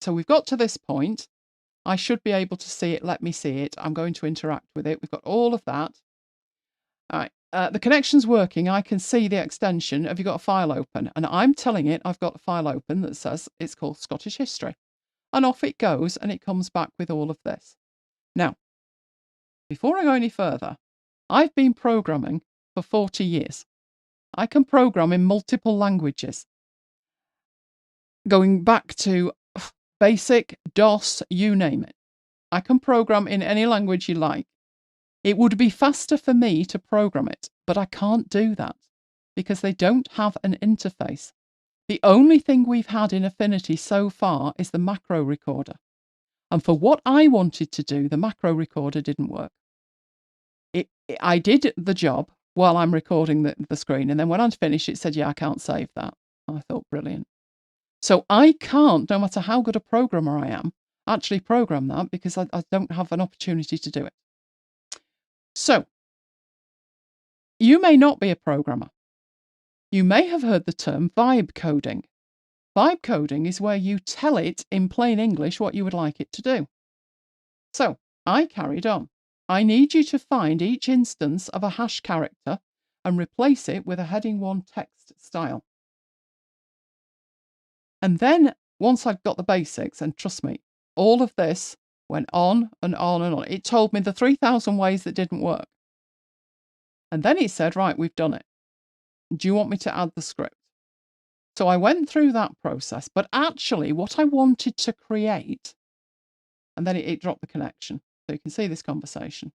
So we've got to this point. I should be able to see it. Let me see it. I'm going to interact with it. We've got all of that. All right. The connection's working. I can see the extension. Have you got a file open? And I'm telling it I've got a file open that says it's called Scottish History. And off it goes and it comes back with all of this. Now, before I go any further, I've been programming for 40 years. I can program in multiple languages. Going back to Basic, DOS, you name it. I can program in any language you like. It would be faster for me to program it, but I can't do that because they don't have an interface. The only thing we've had in Affinity so far is the macro recorder. And for what I wanted to do, the macro recorder didn't work. I did the job while I'm recording the screen, and then when I'd finished, it said, yeah, I can't save that. I thought, brilliant. So I can't, no matter how good a programmer I am, actually program that because I don't have an opportunity to do it. So, you may not be a programmer. You may have heard the term vibe coding. Vibe coding is where you tell it in plain English what you would like it to do. So, I carried on. I need you to find each instance of a hash character and replace it with a heading 1 text style. And then, once I'd got the basics, and trust me, all of this went on and on and on. It told me the 3,000 ways that didn't work. And then it said, right, we've done it. Do you want me to add the script? So I went through that process, but actually what I wanted to create, and then it dropped the connection. So you can see this conversation,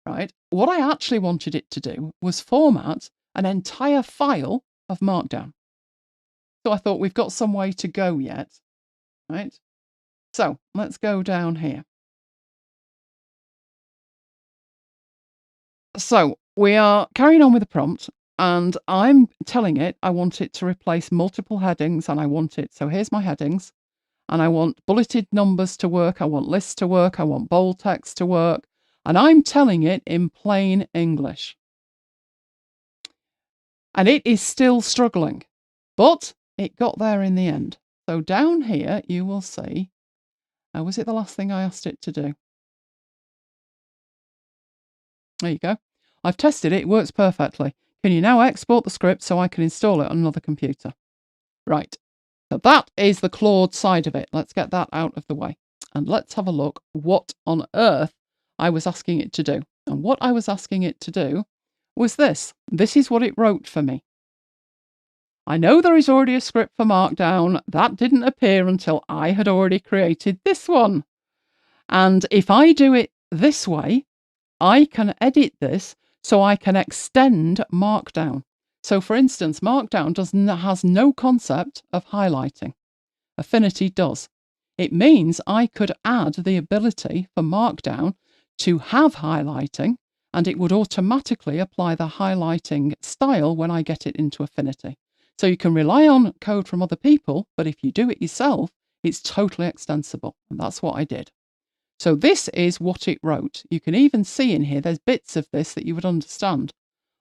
right? What I actually wanted it to do was format an entire file of Markdown. So I thought we've got some way to go yet, right? So let's go down here. So we are carrying on with the prompt. And I'm telling it I want it to replace multiple headings and I want it. So here's my headings. And I want bulleted numbers to work. I want lists to work. I want bold text to work. And I'm telling it in plain English. And it is still struggling. But it got there in the end. So down here you will see, was it the last thing I asked it to do? There you go. I've tested it. It works perfectly. Can you now export the script so I can install it on another computer? Right. So that is the Claude side of it. Let's get that out of the way. And let's have a look what on earth I was asking it to do. And what I was asking it to do was this. This is what it wrote for me. I know there is already a script for Markdown. That didn't appear until I had already created this one. And if I do it this way, I can edit this so I can extend Markdown. So for instance, Markdown has no concept of highlighting. Affinity does. It means I could add the ability for Markdown to have highlighting, and it would automatically apply the highlighting style when I get it into Affinity. So you can rely on code from other people, but if you do it yourself, it's totally extensible. And that's what I did. So this is what it wrote. You can even see in here, there's bits of this that you would understand.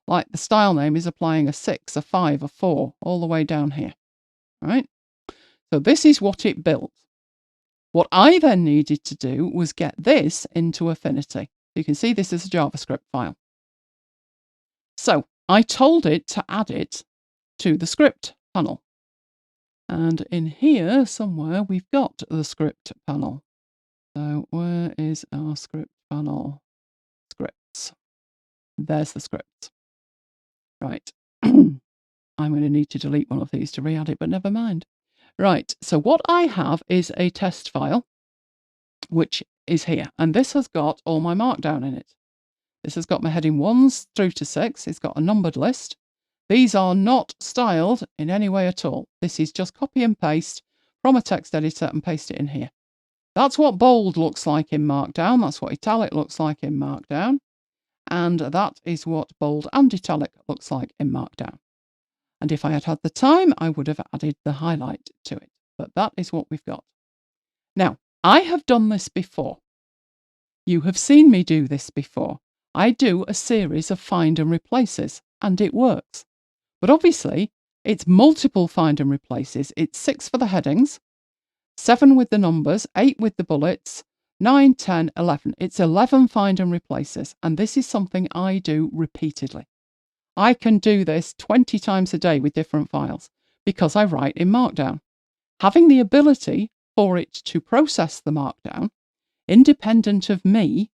Like the style name is applying a 6, a 5, a 4, all the way down here. Right? So this is what it built. What I then needed to do was get this into Affinity. You can see this is a JavaScript file. So I told it to add it to the script panel. And in here somewhere we've got the script panel. So where is our script panel? Scripts. There's the script. Right. I'm going to need to delete one of these to re-add it, but never mind. Right, so what I have is a test file, which is here. And this has got all my markdown in it. This has got my heading 1s through to 6. It's got a numbered list. These are not styled in any way at all. This is just copy and paste from a text editor and paste it in here. That's what bold looks like in Markdown. That's what italic looks like in Markdown. And that is what bold and italic looks like in Markdown. And if I had had the time, I would have added the highlight to it. But that is what we've got. Now, I have done this before. You have seen me do this before. I do a series of find and replaces, and it works. But obviously, it's multiple find and replaces. It's 6 for the headings, 7 with the numbers, 8 with the bullets, 9, 10, 11. It's 11 find and replaces, and this is something I do repeatedly. I can do this 20 times a day with different files because I write in Markdown. Having the ability for it to process the Markdown, independent of me,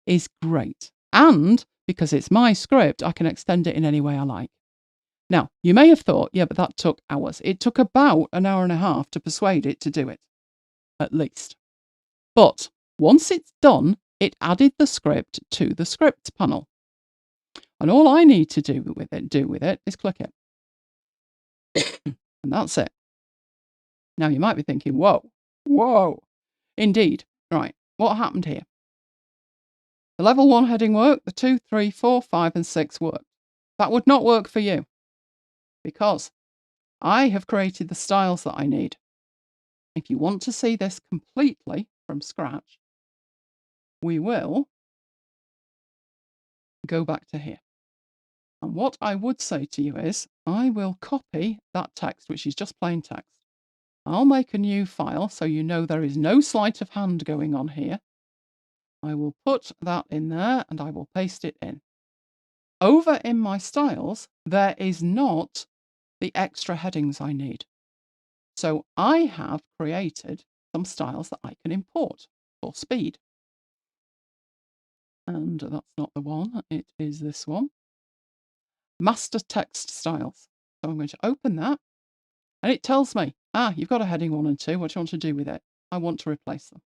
is great. And because it's my script, I can extend it in any way I like. Now, you may have thought, yeah, but that took hours. It took about an hour and a half to persuade it to do it, at least. But once it's done, it added the script to the scripts panel. And all I need to do with it is click it. And that's it. Now, you might be thinking, whoa. Indeed. Right, what happened here? The level 1 heading worked, the 2, 3, 4, 5, and 6 worked. That would not work for you because I have created the styles that I need. If you want to see this completely from scratch, we will go back to here. And what I would say to you is, I will copy that text, which is just plain text. I'll make a new file so you know there is no sleight of hand going on here. I will put that in there and I will paste it in. Over in my styles, there is not the extra headings I need. So I have created some styles that I can import for speed. And that's not the one, it is this one. Master text styles. So I'm going to open that and it tells me, you've got a heading 1 and 2. What do you want to do with it? I want to replace them.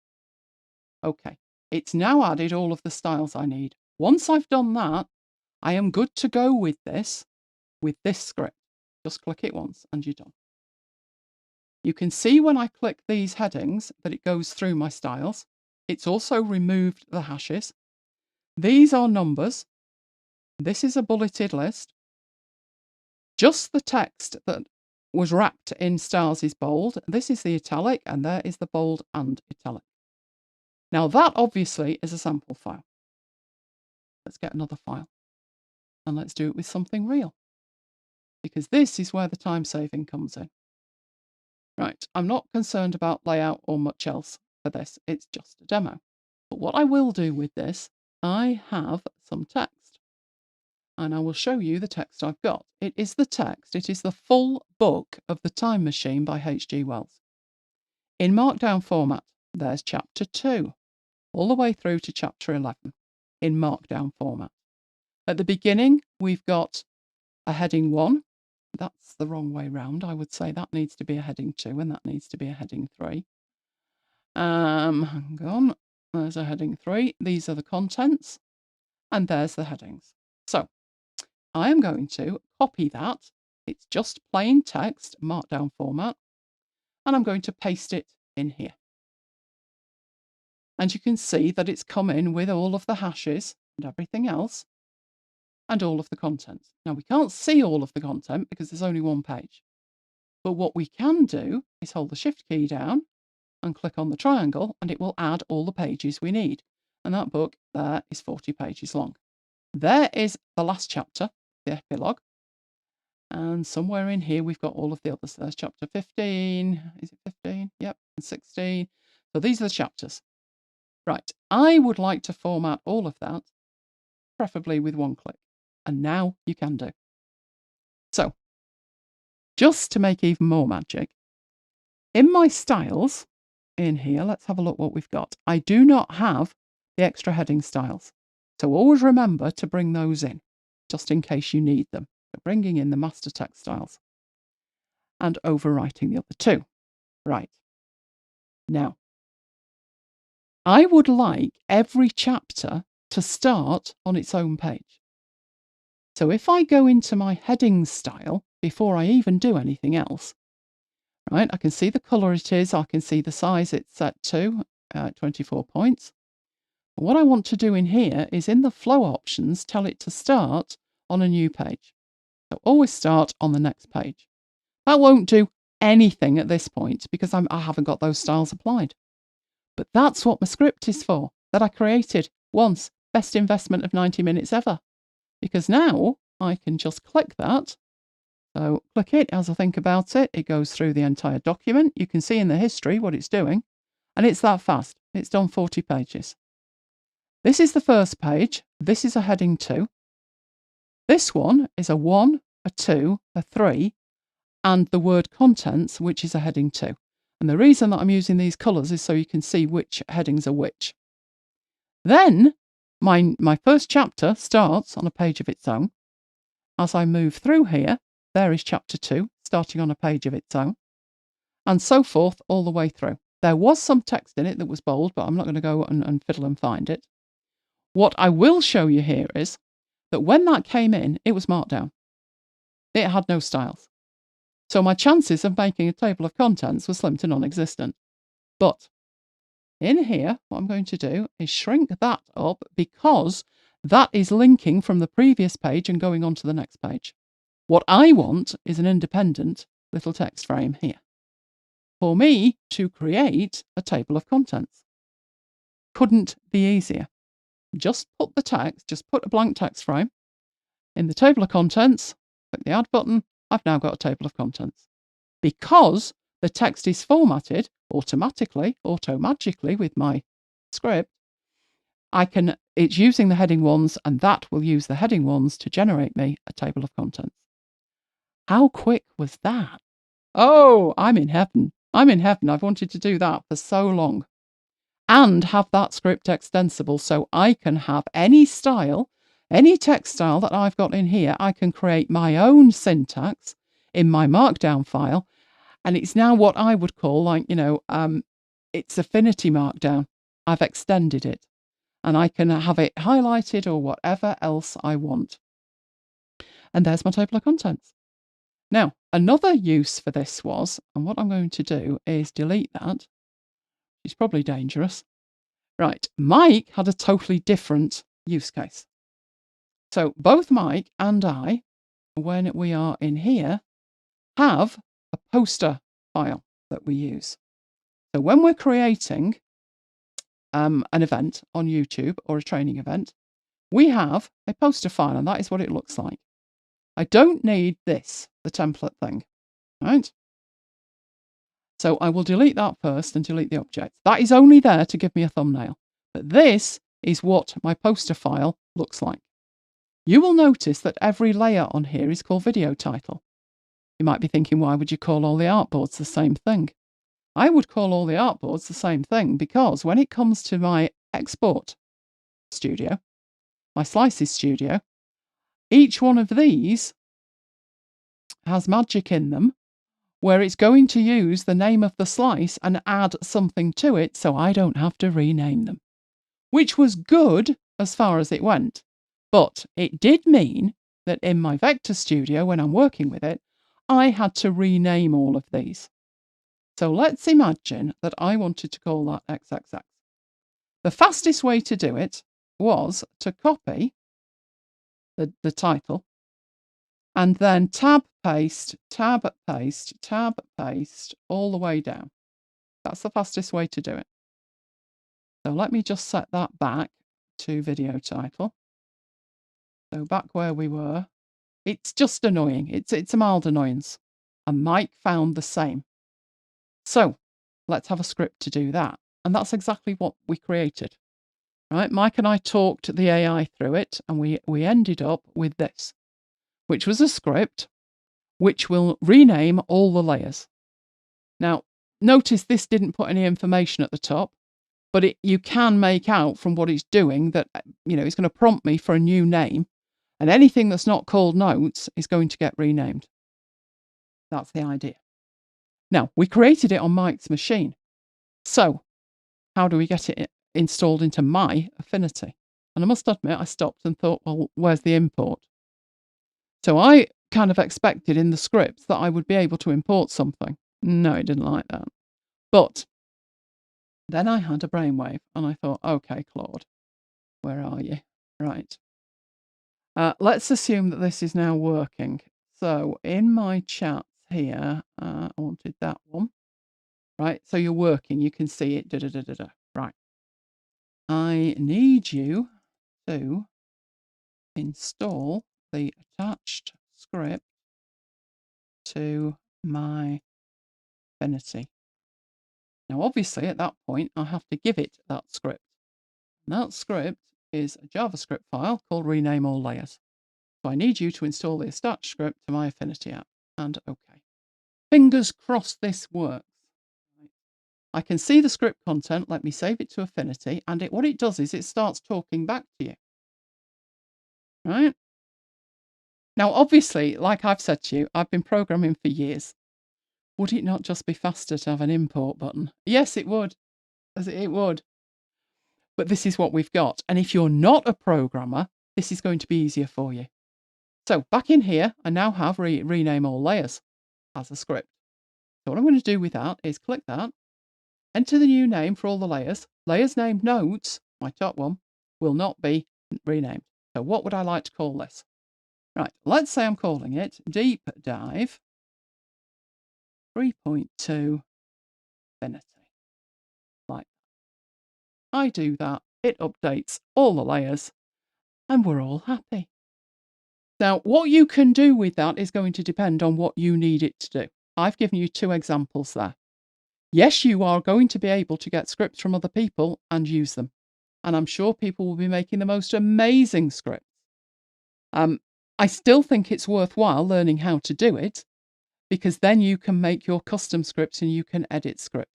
Okay, it's now added all of the styles I need. Once I've done that, I am good to go with this script. Just click it once and you're done. You can see when I click these headings that it goes through my styles. It's also removed the hashes. These are numbers. This is a bulleted list. Just the text that was wrapped in styles is bold. This is the italic, and there is the bold and italic. Now that obviously is a sample file. Let's get another file. And let's do it with something real. Because this is where the time saving comes in. Right, I'm not concerned about layout or much else for this. It's just a demo. But what I will do with this, I have some text. And I will show you the text I've got. It is the text. It is the full book of The Time Machine by H.G. Wells. In Markdown format, there's chapter 2, all the way through to chapter 11 in Markdown format. At the beginning, we've got a heading 1. That's the wrong way round. I would say that needs to be a heading 2 and that needs to be a heading 3. Hang on. There's a heading 3. These are the contents. And there's the headings. So I am going to copy that. It's just plain text, Markdown format. And I'm going to paste it in here. And you can see that it's come in with all of the hashes and everything else. And all of the content. Now, we can't see all of the content because there's only one page. But what we can do is hold the Shift key down and click on the triangle, and it will add all the pages we need. And that book there is 40 pages long. There is the last chapter, the epilogue. And somewhere in here, we've got all of the others. There's chapter 15. Is it 15? Yep, and 16. So these are the chapters. Right, I would like to format all of that, preferably with one click. And now you can do. So, just to make even more magic, in my styles, in here, let's have a look what we've got. I do not have the extra heading styles. So always remember to bring those in, just in case you need them. So bringing in the master text styles and overwriting the other two. Right. Now, I would like every chapter to start on its own page. So if I go into my heading style before I even do anything else, right, I can see the colour it is, I can see the size it's set to, 24 points. What I want to do in here is in the flow options, tell it to start on a new page. So always start on the next page. That won't do anything at this point because I haven't got those styles applied. But that's what my script is for, that I created once. Best investment of 90 minutes ever. Because now I can just click that. So click it as I think about it. It goes through the entire document. You can see in the history what it's doing. And it's that fast. It's done 40 pages. This is the first page. This is a heading 2. This one is a 1, a 2, a 3, and the word contents, which is a heading 2. And the reason that I'm using these colours is so you can see which headings are which. Then my first chapter starts on a page of its own. As I move through here, there is chapter 2 starting on a page of its own, and so forth all the way through. There was some text in it that was bold, but I'm not going to go and fiddle and find it. What I will show you here is that when that came in, it was marked down. It had no styles. So my chances of making a table of contents were slim to non-existent. But in here, what I'm going to do is shrink that up because that is linking from the previous page and going on to the next page. What I want is an independent little text frame here for me to create a table of contents. Couldn't be easier. Just put the text, just put a blank text frame in the table of contents, click the add button, I've now got a table of contents. Because the text is formatted automatically, auto-magically with my script, it's using the heading ones, and that will use the heading ones to generate me a table of contents. How quick was that? Oh, I'm in heaven. I'm in heaven. I've wanted to do that for so long. And have that script extensible so I can have any style, any text style that I've got in here. I can create my own syntax in my markdown file. And it's now what I would call it's Affinity markdown. I've extended it and I can have it highlighted or whatever else I want. And there's my table of contents. Now, another use for this was, and what I'm going to do is delete that. It's probably dangerous. Right, Mike had a totally different use case. So both Mike and I, when we are in here, have a poster file that we use. So when we're creating an event on YouTube or a training event, we have a poster file, and that is what it looks like. I don't need this, the template thing, right? So I will delete that first and delete the object. That is only there to give me a thumbnail. But this is what my poster file looks like. You will notice that every layer on here is called video title. You might be thinking, why would you call all the artboards the same thing? I would call all the artboards the same thing because when it comes to my export studio, my slices studio, each one of these has magic in them where it's going to use the name of the slice and add something to it so I don't have to rename them. Which was good as far as it went. But it did mean that in my vector studio, when I'm working with it, I had to rename all of these. So let's imagine that I wanted to call that XXX. The fastest way to do it was to copy the title and then tab paste, tab paste, tab paste all the way down. That's the fastest way to do it. So let me just set that back to video title. So back where we were. It's just annoying. It's a mild annoyance. And Mike found the same. So let's have a script to do that. And that's exactly what we created. Right? Mike and I talked the AI through it, and we ended up with this, which was a script which will rename all the layers. Now, notice this didn't put any information at the top, but you can make out from what it's doing that, it's going to prompt me for a new name. And anything that's not called notes is going to get renamed. That's the idea. Now, we created it on Mike's machine. So, how do we get it installed into my Affinity? And I must admit, I stopped and thought, well, where's the import? So I kind of expected in the scripts that I would be able to import something. No, it didn't like that. But then I had a brainwave and I thought, okay, Claude, where are you? Right. Let's assume that this is now working. So in my chats here, I wanted that one. Right. So you're working. You can see it. Right. I need you to install the attached script to my Affinity. Now, obviously, at that point, I have to give it that script. And that script is a JavaScript file called rename all layers. So I need you to install the attached script to my Affinity app. And OK. Fingers crossed this works. I can see the script content. Let me save it to Affinity. And what it does is it starts talking back to you. Right? Now, obviously, like I've said to you, I've been programming for years. Would it not just be faster to have an import button? Yes, it would. It would. But this is what we've got. And if you're not a programmer, this is going to be easier for you. So back in here, I now have rename all layers as a script. So what I'm going to do with that is click that, enter the new name for all the layers. Layers named nodes, my top one, will not be renamed. So what would I like to call this? Right, let's say I'm calling it Deep Dive 3.2 Affinity. Like that. I do that, it updates all the layers, and we're all happy. Now, what you can do with that is going to depend on what you need it to do. I've given you 2 examples there. Yes, you are going to be able to get scripts from other people and use them. And I'm sure people will be making the most amazing scripts. I still think it's worthwhile learning how to do it, because then you can make your custom scripts and you can edit scripts.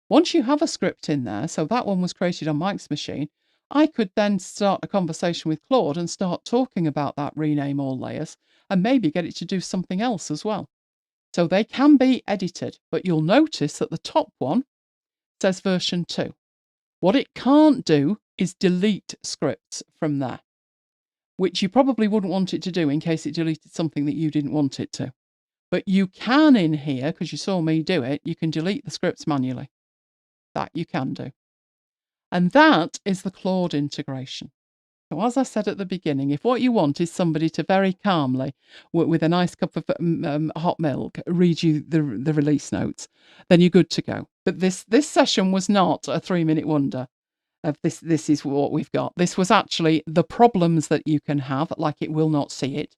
Once you have a script in there, so that one was created on Mike's machine, I could then start a conversation with Claude and start talking about that rename all layers and maybe get it to do something else as well. So they can be edited, but you'll notice that the top one says version 2. What it can't do is delete scripts from there, which you probably wouldn't want it to do in case it deleted something that you didn't want it to. But you can in here, because you saw me do it, you can delete the scripts manually. That you can do. And that is the Claude integration. So as I said at the beginning, if what you want is somebody to very calmly, with a nice cup of hot milk, read you the release notes, then you're good to go. But this session was not a 3-minute wonder of this is what we've got. This was actually the problems that you can have, like it will not see it.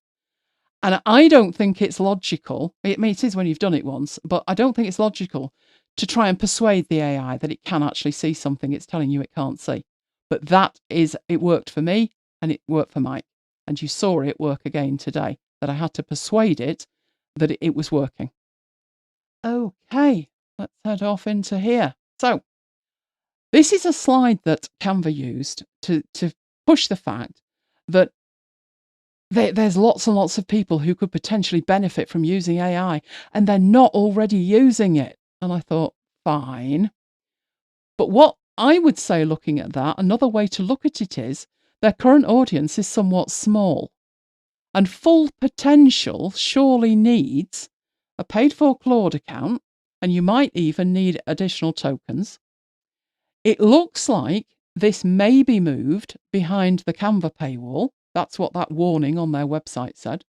And I don't think it's logical. I mean, it is when you've done it once, but I don't think it's logical to try and persuade the AI that it can actually see something it's telling you it can't see. But it worked for me and it worked for Mike. And you saw it work again today, that I had to persuade it that it was working. Okay, let's head off into here. So this is a slide that Canva used to push the fact that there's lots and lots of people who could potentially benefit from using AI and they're not already using it. And I thought, fine. But what I would say looking at that, another way to look at it is their current audience is somewhat small. And full potential surely needs a paid for Claude account, and you might even need additional tokens. It looks like this may be moved behind the Canva paywall. That's what that warning on their website said.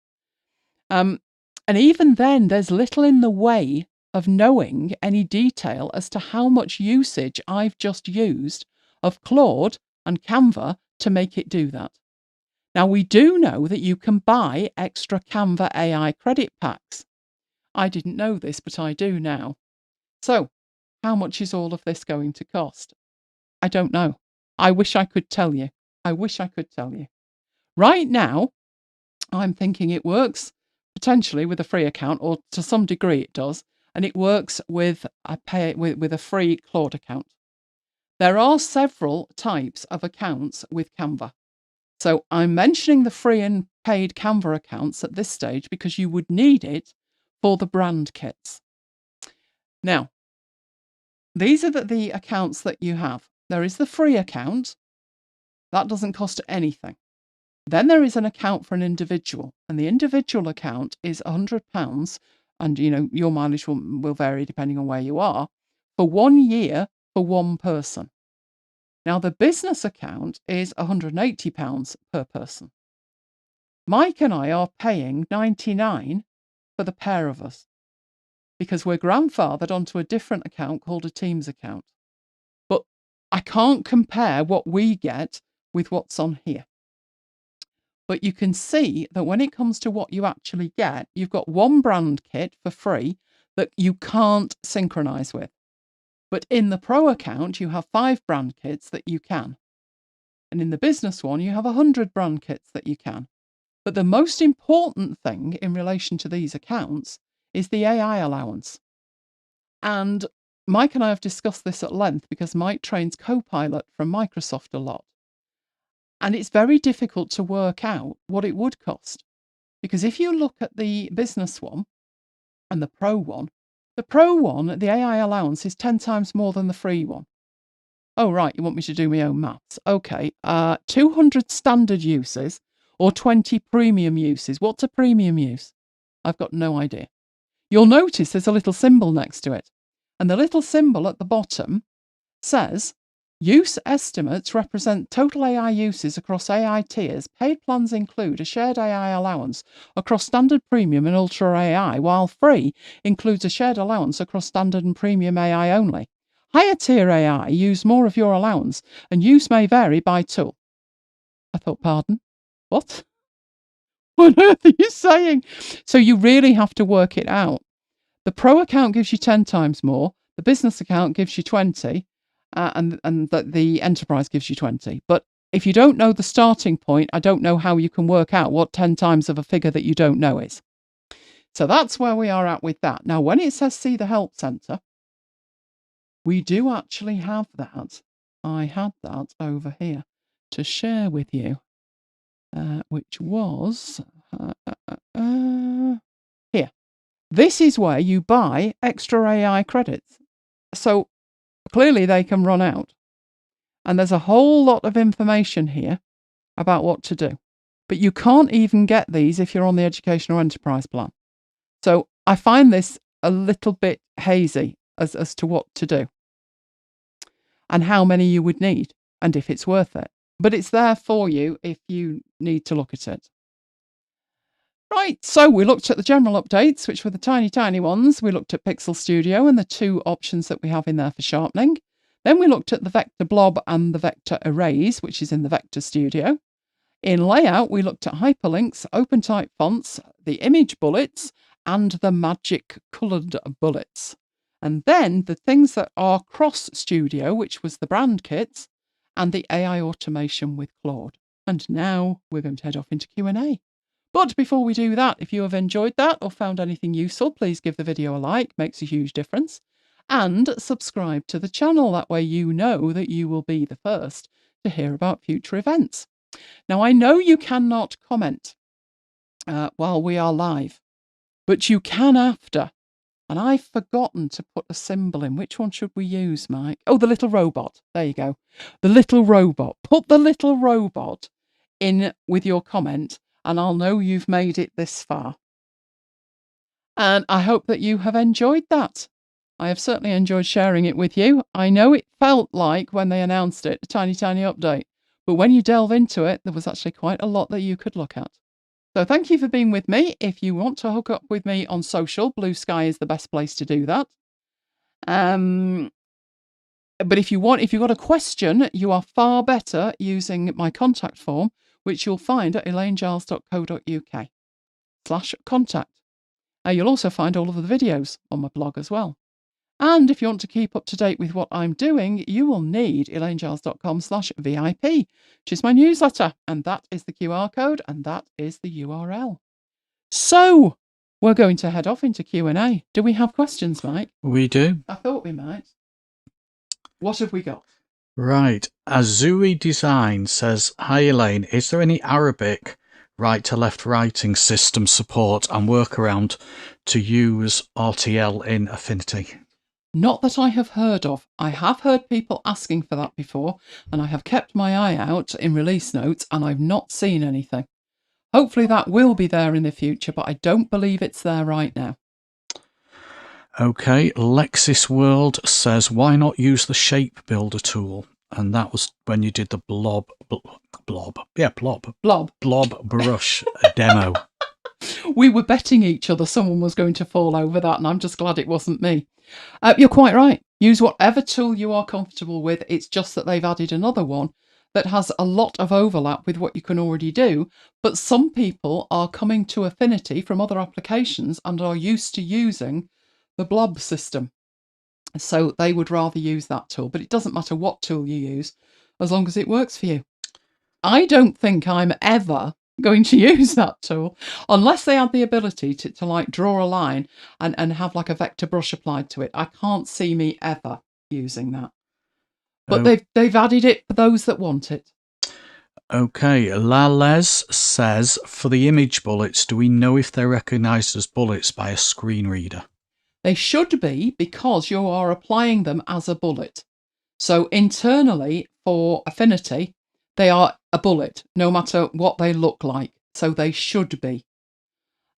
And even then, there's little in the way of knowing any detail as to how much usage I've just used of Claude and Canva to make it do that. Now, we do know that you can buy extra Canva AI credit packs. I didn't know this, but I do now. So, how much is all of this going to cost? I don't know. I wish I could tell you. I wish I could tell you. Right now, I'm thinking it works potentially with a free account, or to some degree it does, and it works with a free Claude account. There are several types of accounts with Canva. So I'm mentioning the free and paid Canva accounts at this stage because you would need it for the brand kits. Now, these are the accounts that you have. There is the free account. That doesn't cost anything. Then there is an account for an individual, and the individual account is £100, and your mileage will vary depending on where you are, for 1 year for one person. Now the business account is £180 per person. Mike and I are paying £99 for the pair of us because we're grandfathered onto a different account called a Teams account. But I can't compare what we get with what's on here. But you can see that when it comes to what you actually get, you've got one brand kit for free that you can't synchronize with. But in the Pro account, you have 5 brand kits that you can. And in the business one, you have 100 brand kits that you can. But the most important thing in relation to these accounts is the AI allowance. And Mike and I have discussed this at length because Mike trains Copilot from Microsoft a lot. And it's very difficult to work out what it would cost. Because if you look at the business one and the Pro one, the AI allowance is 10 times more than the free one. Oh, right, you want me to do my own maths. Okay, 200 standard uses or 20 premium uses. What's a premium use? I've got no idea. You'll notice there's a little symbol next to it. And the little symbol at the bottom says, use estimates represent total AI uses across AI tiers. Paid plans include a shared AI allowance across standard, premium and ultra AI, while free includes a shared allowance across standard and premium AI only. Higher tier AI use more of your allowance and use may vary by tool. I thought, pardon? What? What on earth are you saying? So you really have to work it out. The Pro account gives you 10 times more. The business account gives you 20. And the enterprise gives you 20. But if you don't know the starting point, I don't know how you can work out what 10 times of a figure that you don't know is. So that's where we are at with that. Now, when it says see the help center, we do actually have that. I had that over here to share with you, which was here. This is where you buy extra AI credits. So clearly they can run out. And there's a whole lot of information here about what to do. But you can't even get these if you're on the education or enterprise plan. So I find this a little bit hazy as to what to do and how many you would need and if it's worth it. But it's there for you if you need to look at it. Right, so we looked at the general updates, which were the tiny, tiny ones. We looked at Pixel Studio and the 2 options that we have in there for sharpening. Then we looked at the vector blob and the vector arrays, which is in the Vector Studio. In layout, we looked at hyperlinks, open type fonts, the image bullets, and the magic coloured bullets. And then the things that are cross Studio, which was the brand kits, and the AI automation with Claude. And now we're going to head off into Q&A. But before we do that, if you have enjoyed that or found anything useful, please give the video a like, makes a huge difference. And subscribe to the channel, that way you know that you will be the first to hear about future events. Now, I know you cannot comment while we are live, but you can after. And I've forgotten to put a symbol in. Which one should we use, Mike? Oh, the little robot. There you go. The little robot. Put the little robot in with your comment and I'll know you've made it this far. And I hope that you have enjoyed that. I have certainly enjoyed sharing it with you. I know it felt like, when they announced it, a tiny, tiny update. But when you delve into it, there was actually quite a lot that you could look at. So thank you for being with me. If you want to hook up with me on social, Blue Sky is the best place to do that. But if you've got a question, you are far better using my contact form, which you'll find at elainegiles.co.uk/contact. You'll also find all of the videos on my blog as well. And if you want to keep up to date with what I'm doing, you will need elainegiles.com/VIP, which is my newsletter. And that is the QR code and that is the URL. So we're going to head off into Q&A. Do we have questions, Mike? We do. I thought we might. What have we got? Right. Azuri Design says, hi Elaine, is there any Arabic right-to-left writing system support and workaround to use RTL in Affinity? Not that I have heard of. I have heard people asking for that before, and I have kept my eye out in release notes, and I've not seen anything. Hopefully that will be there in the future, but I don't believe it's there right now. Okay, Lexis World says, why not use the Shape Builder tool? And that was when you did the blob brush demo. We were betting each other someone was going to fall over that, and I'm just glad it wasn't me. You're quite right. Use whatever tool you are comfortable with. It's just that they've added another one that has a lot of overlap with what you can already do. But some people are coming to Affinity from other applications and are used to using the Blob system. So they would rather use that tool. But it doesn't matter what tool you use, as long as it works for you. I don't think I'm ever going to use that tool unless they have the ability to like draw a line and have like a vector brush applied to it. I can't see me ever using that. But they've added it for those that want it. Okay, Lales says, for the image bullets, do we know if they're recognised as bullets by a screen reader? They should be, because you are applying them as a bullet. So internally for Affinity, they are a bullet, no matter what they look like. So they should be.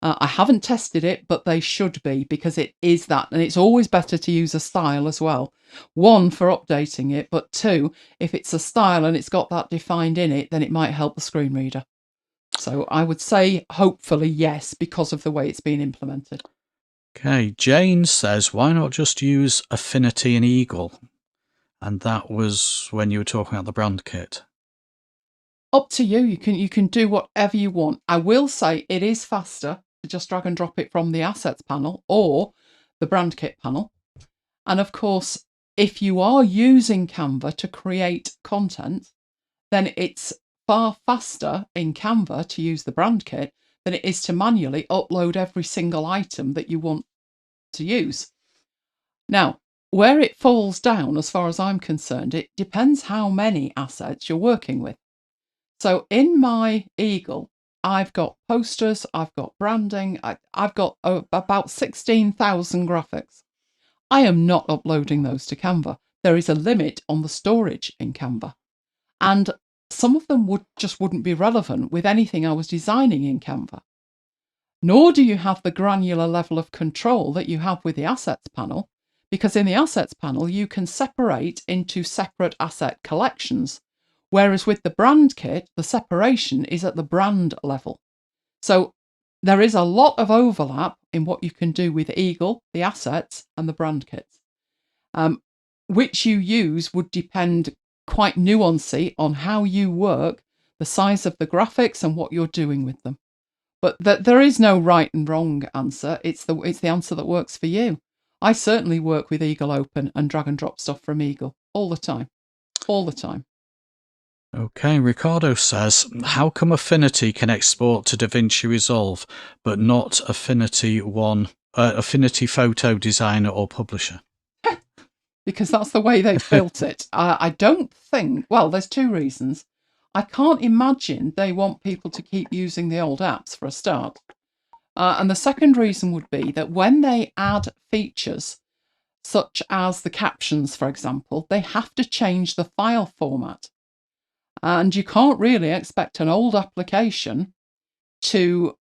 I haven't tested it, but they should be, because it is that. And it's always better to use a style as well. One, for updating it, but two, if it's a style and it's got that defined in it, then it might help the screen reader. So I would say hopefully yes, because of the way it's been implemented. Okay, Jane says, why not just use Affinity and Eagle? And that was when you were talking about the brand kit. Up to you. You can do whatever you want. I will say it is faster to just drag and drop it from the assets panel or the brand kit panel. And of course, if you are using Canva to create content, then it's far faster in Canva to use the brand kit than it is to manually upload every single item that you want to use. Now, where it falls down, as far as I'm concerned, it depends how many assets you're working with. So in my Eagle, I've got posters, I've got branding, I've got about 16,000 graphics. I am not uploading those to Canva. There is a limit on the storage in Canva. And some of them wouldn't be relevant with anything I was designing in Canva. Nor do you have the granular level of control that you have with the assets panel, because in the assets panel, you can separate into separate asset collections. Whereas with the brand kit, the separation is at the brand level. So there is a lot of overlap in what you can do with Eagle, the assets, and the brand kits. Which you use would depend quite nuancey on how you work, the size of the graphics, and what you're doing with them. But there is no right and wrong answer. It's the answer that works for you. I certainly work with Eagle Open and drag and drop stuff from Eagle all the time. All the time. Okay, Ricardo says, how come Affinity can export to DaVinci Resolve, but not Affinity Photo Designer or Publisher? Because that's the way they've built it. I don't think, well, there's two reasons. I can't imagine they want people to keep using the old apps for a start. And the second reason would be that when they add features, such as the captions, for example, they have to change the file format. And you can't really expect an old application to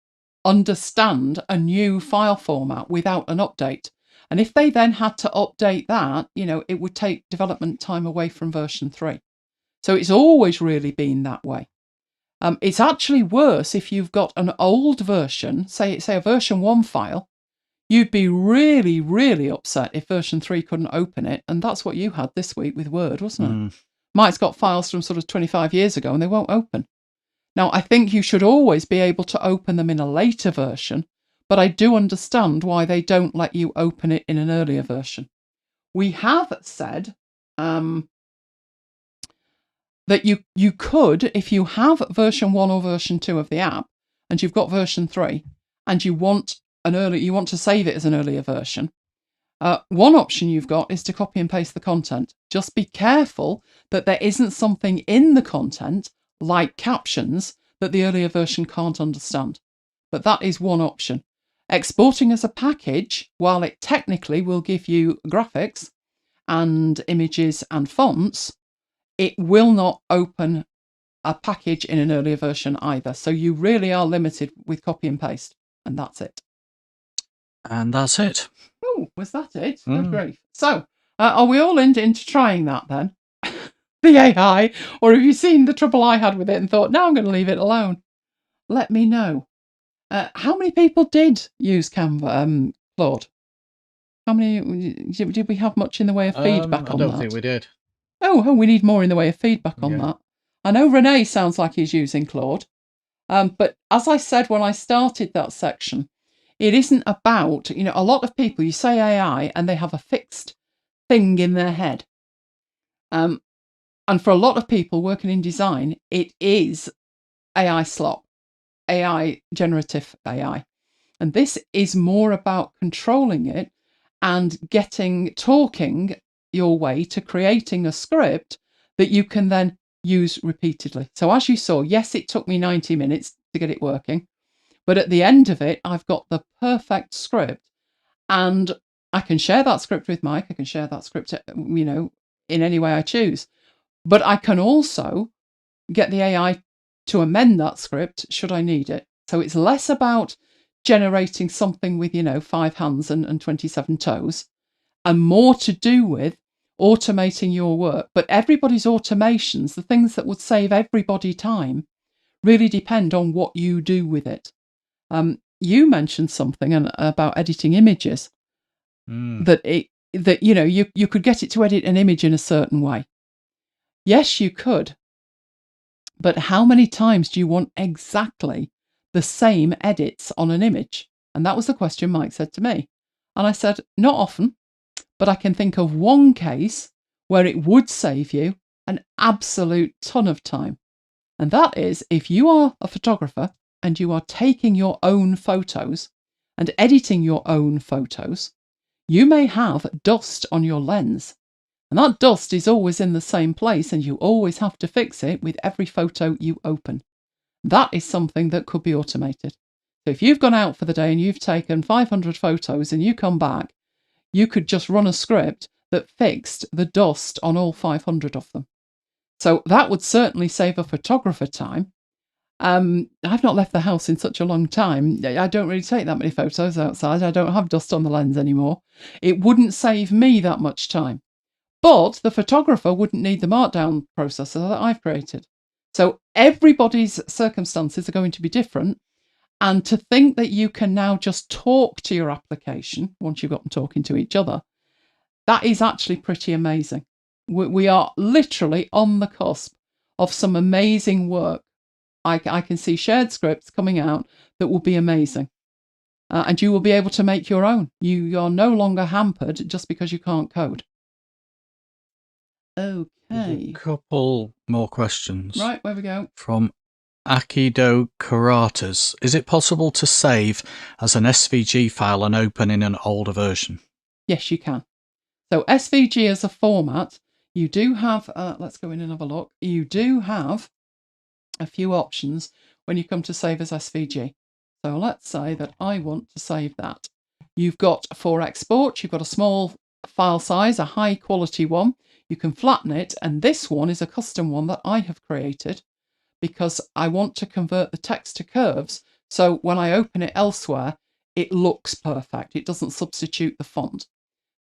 understand a new file format without an update. And if they then had to update that, it would take development time away from version 3. So it's always really been that way. It's actually worse if you've got an old version, say a version 1 file. You'd be really, really upset if version 3 couldn't open it. And that's what you had this week with Word, wasn't it? Mike's got files from sort of 25 years ago and they won't open. Now, I think you should always be able to open them in a later version, but I do understand why they don't let you open it in an earlier version. We have said that you could, if you have version 1 or version 2 of the app, and you've got version 3, and you want to save it as an earlier version, One option you've got is to copy and paste the content. Just be careful that there isn't something in the content, like captions, that the earlier version can't understand. But that is one option. Exporting as a package, while it technically will give you graphics and images and fonts, it will not open a package in an earlier version either. So you really are limited with copy and paste, and that's it. And that's it. Oh, was that it? Good grief. So, are we all into trying that then? The AI? Or have you seen the trouble I had with it and thought, no, I'm going to leave it alone? Let me know. How many people did use Canva, Claude? How many did we have much in the way of feedback on that? I don't think we did. Oh, we need more in the way of feedback on that. I know Renee sounds like he's using Claude. But as I said when I started that section, it isn't about, a lot of people, you say AI and they have a fixed thing in their head. And for a lot of people working in design, it is AI slop, AI, generative AI. And this is more about controlling it and talking your way to creating a script that you can then use repeatedly. So as you saw, yes, it took me 90 minutes to get it working, but at the end of it, I've got the perfect script, and I can share that script with Mike. I can share that script, in any way I choose. But I can also get the AI to amend that script should I need it. So it's less about generating something with, 5 hands and 27 toes, and more to do with automating your work. But everybody's automations, the things that would save everybody time, really depend on what you do with it. You mentioned something about editing images, that you could get it to edit an image in a certain way. Yes, you could. But how many times do you want exactly the same edits on an image? And that was the question Mike said to me. And I said, not often, but I can think of one case where it would save you an absolute ton of time. And that is if you are a photographer and you are taking your own photos and editing your own photos, you may have dust on your lens. And that dust is always in the same place, and you always have to fix it with every photo you open. That is something that could be automated. So if you've gone out for the day and you've taken 500 photos and you come back, you could just run a script that fixed the dust on all 500 of them. So that would certainly save a photographer time. I've not left the house in such a long time. I don't really take that many photos outside. I don't have dust on the lens anymore. It wouldn't save me that much time. But the photographer wouldn't need the markdown processor that I've created. So everybody's circumstances are going to be different. And to think that you can now just talk to your application once you've got them talking to each other, that is actually pretty amazing. We are literally on the cusp of some amazing work. I can see shared scripts coming out that will be amazing. And you will be able to make your own. You are no longer hampered just because you can't code. Okay. A couple more questions. Right, where we go. From Akido Karatas. Is it possible to save as an SVG file and open in an older version? Yes, you can. So SVG as a format, you do have, let's go in and have a look. You do have a few options when you come to save as SVG. So let's say that I want to save that. You've got for export, you've got a small file size, a high quality one. You can flatten it, and this one is a custom one that I have created because I want to convert the text to curves. So when I open it elsewhere, it looks perfect. It doesn't substitute the font.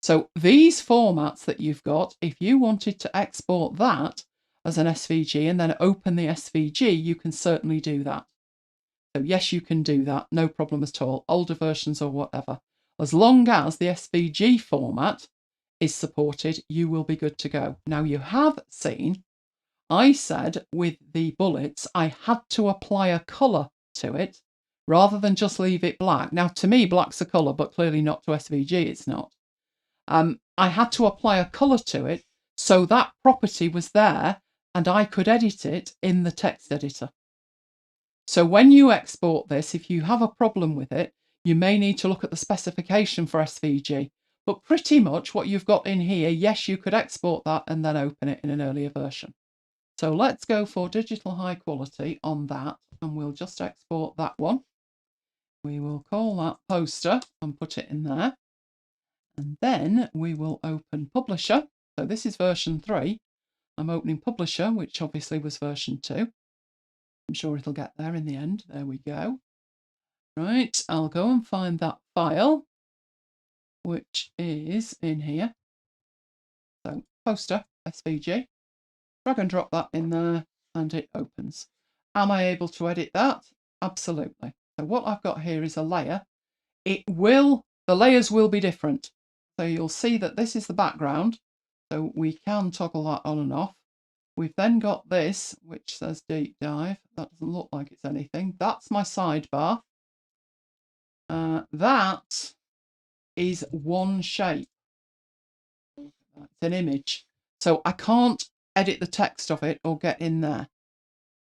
So these formats that you've got, if you wanted to export that as an SVG and then open the SVG, you can certainly do that. So yes, you can do that, no problem at all, older versions or whatever. As long as the SVG format is supported, you will be good to go. Now you have seen, I said with the bullets, I had to apply a colour to it rather than just leave it black. Now to me, black's a colour, but clearly not to SVG, it's not. I had to apply a colour to it so that property was there and I could edit it in the text editor. So when you export this, if you have a problem with it, you may need to look at the specification for SVG. But pretty much what you've got in here, yes, you could export that and then open it in an earlier version. So let's go for digital high quality on that, and we'll just export that one. We will call that poster and put it in there. And then we will open Publisher. So this is version 3. I'm opening Publisher, which obviously was version 2. I'm sure it'll get there in the end. There we go. Right, I'll go and find that file, which is in here. So poster, SVG. Drag and drop that in there, and it opens. Am I able to edit that? Absolutely. So what I've got here is a layer. The layers will be different. So you'll see that this is the background. So we can toggle that on and off. We've then got this, which says deep dive. That doesn't look like it's anything. That's my sidebar. That is one shape. It's an image. So I can't edit the text of it or get in there.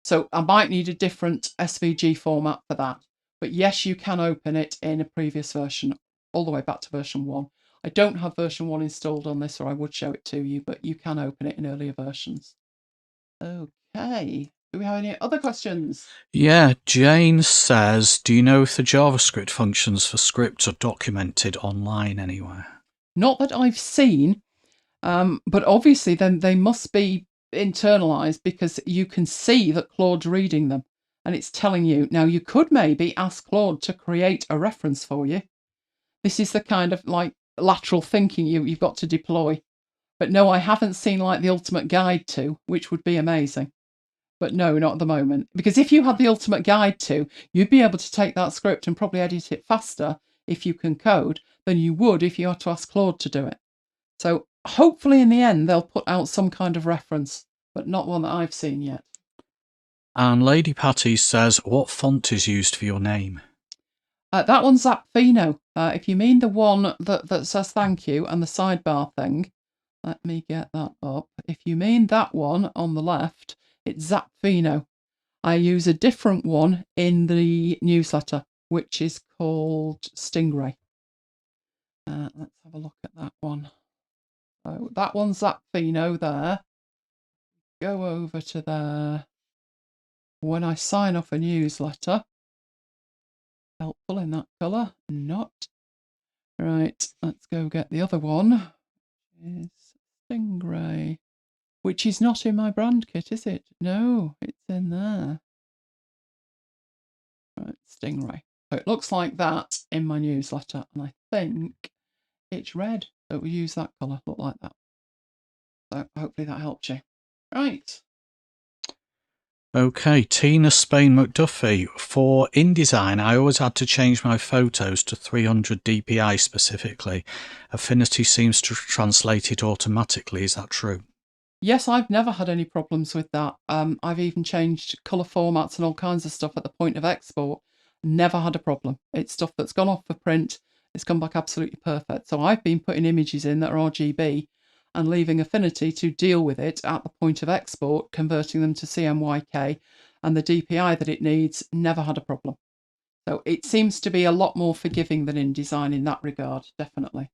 So I might need a different SVG format for that. But yes, you can open it in a previous version, all the way back to version 1. I don't have version 1 installed on this, or I would show it to you, but you can open it in earlier versions. Okay. Do we have any other questions? Yeah, Jane says, do you know if the JavaScript functions for scripts are documented online anywhere? Not that I've seen, but obviously then they must be internalized, because you can see that Claude's reading them and it's telling you. Now, you could maybe ask Claude to create a reference for you. This is the kind of like lateral thinking you've got to deploy. But no, I haven't seen like the ultimate guide to, which would be amazing. But no, not at the moment. Because if you had the ultimate guide to, you'd be able to take that script and probably edit it faster if you can code than you would if you had to ask Claude to do it. So hopefully in the end, they'll put out some kind of reference, but not one that I've seen yet. And Lady Patty says, what font is used for your name? That one's Zapfino. If you mean the one that says thank you and the sidebar thing, let me get that up. If you mean that one on the left, it's Zapfino. I use a different one in the newsletter, which is called Stingray. Let's have a look at that one. So that one's Zapfino there. Go over to there. When I sign off a newsletter, helpful in that colour, not. Right, let's go get the other one. It's Stingray, which is not in my brand kit, is it? No, it's in there. Right, Stingray. So it looks like that in my newsletter, and I think it's red. So we use that colour, look like that. So hopefully that helped you. Right. Okay, Tina Spain McDuffie. For InDesign, I always had to change my photos to 300 dpi specifically. Affinity seems to translate it automatically. Is that true? Yes, I've never had any problems with that. I've even changed colour formats and all kinds of stuff at the point of export. Never had a problem. It's stuff that's gone off for print. It's come back absolutely perfect. So I've been putting images in that are RGB and leaving Affinity to deal with it at the point of export, converting them to CMYK, and the DPI that it needs. Never had a problem. So it seems to be a lot more forgiving than InDesign in that regard, definitely.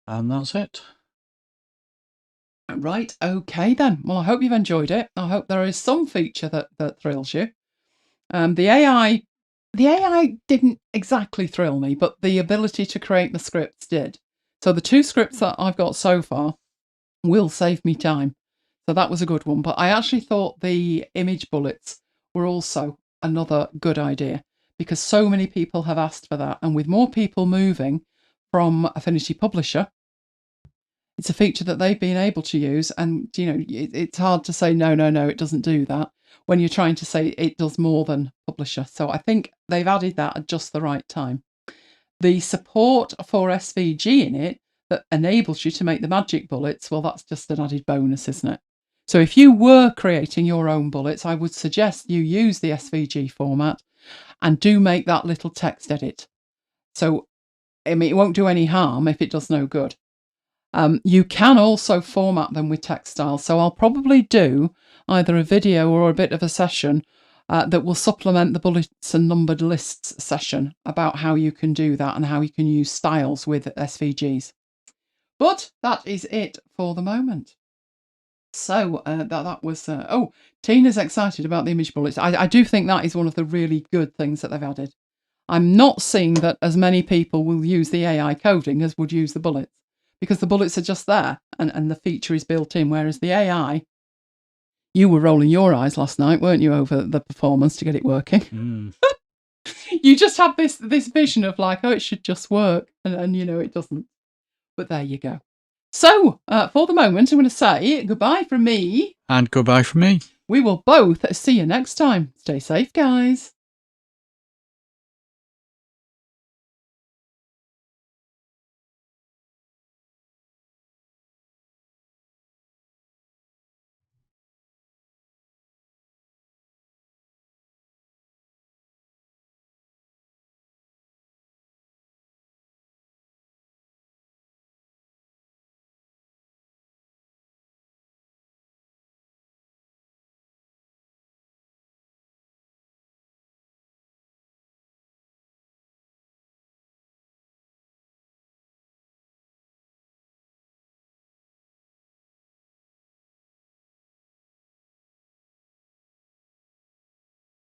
And that's it. Right, okay then. Well, I hope you've enjoyed it. I hope there is some feature that thrills you. The AI didn't exactly thrill me, but the ability to create the scripts did. So the 2 scripts that I've got so far will save me time. So that was a good one. But I actually thought the image bullets were also another good idea, because so many people have asked for that. And with more people moving from Affinity Publisher, it's a feature that they've been able to use. And, you know, it's hard to say, no, it doesn't do that, when you're trying to say it does more than Publisher. So I think they've added that at just the right time. The support for SVG in it that enables you to make the magic bullets, well, that's just an added bonus, isn't it? So if you were creating your own bullets, I would suggest you use the SVG format and do make that little text edit. So, I mean, it won't do any harm if it does no good. You can also format them with text style. So I'll probably do either a video or a bit of a session that will supplement the bullets and numbered lists session about how you can do that and how you can use styles with SVGs. But that is it for the moment. So that was... oh, Tina's excited about the image bullets. I do think that is one of the really good things that they've added. I'm not seeing that as many people will use the AI coding as would use the bullets, because the bullets are just there and the feature is built in, whereas the AI... You were rolling your eyes last night, weren't you, over the performance to get it working? You just have this vision of like, oh, it should just work, and you know it doesn't. But there you go. So, for the moment, I'm going to say goodbye from me. And goodbye from me. We will both see you next time. Stay safe, guys.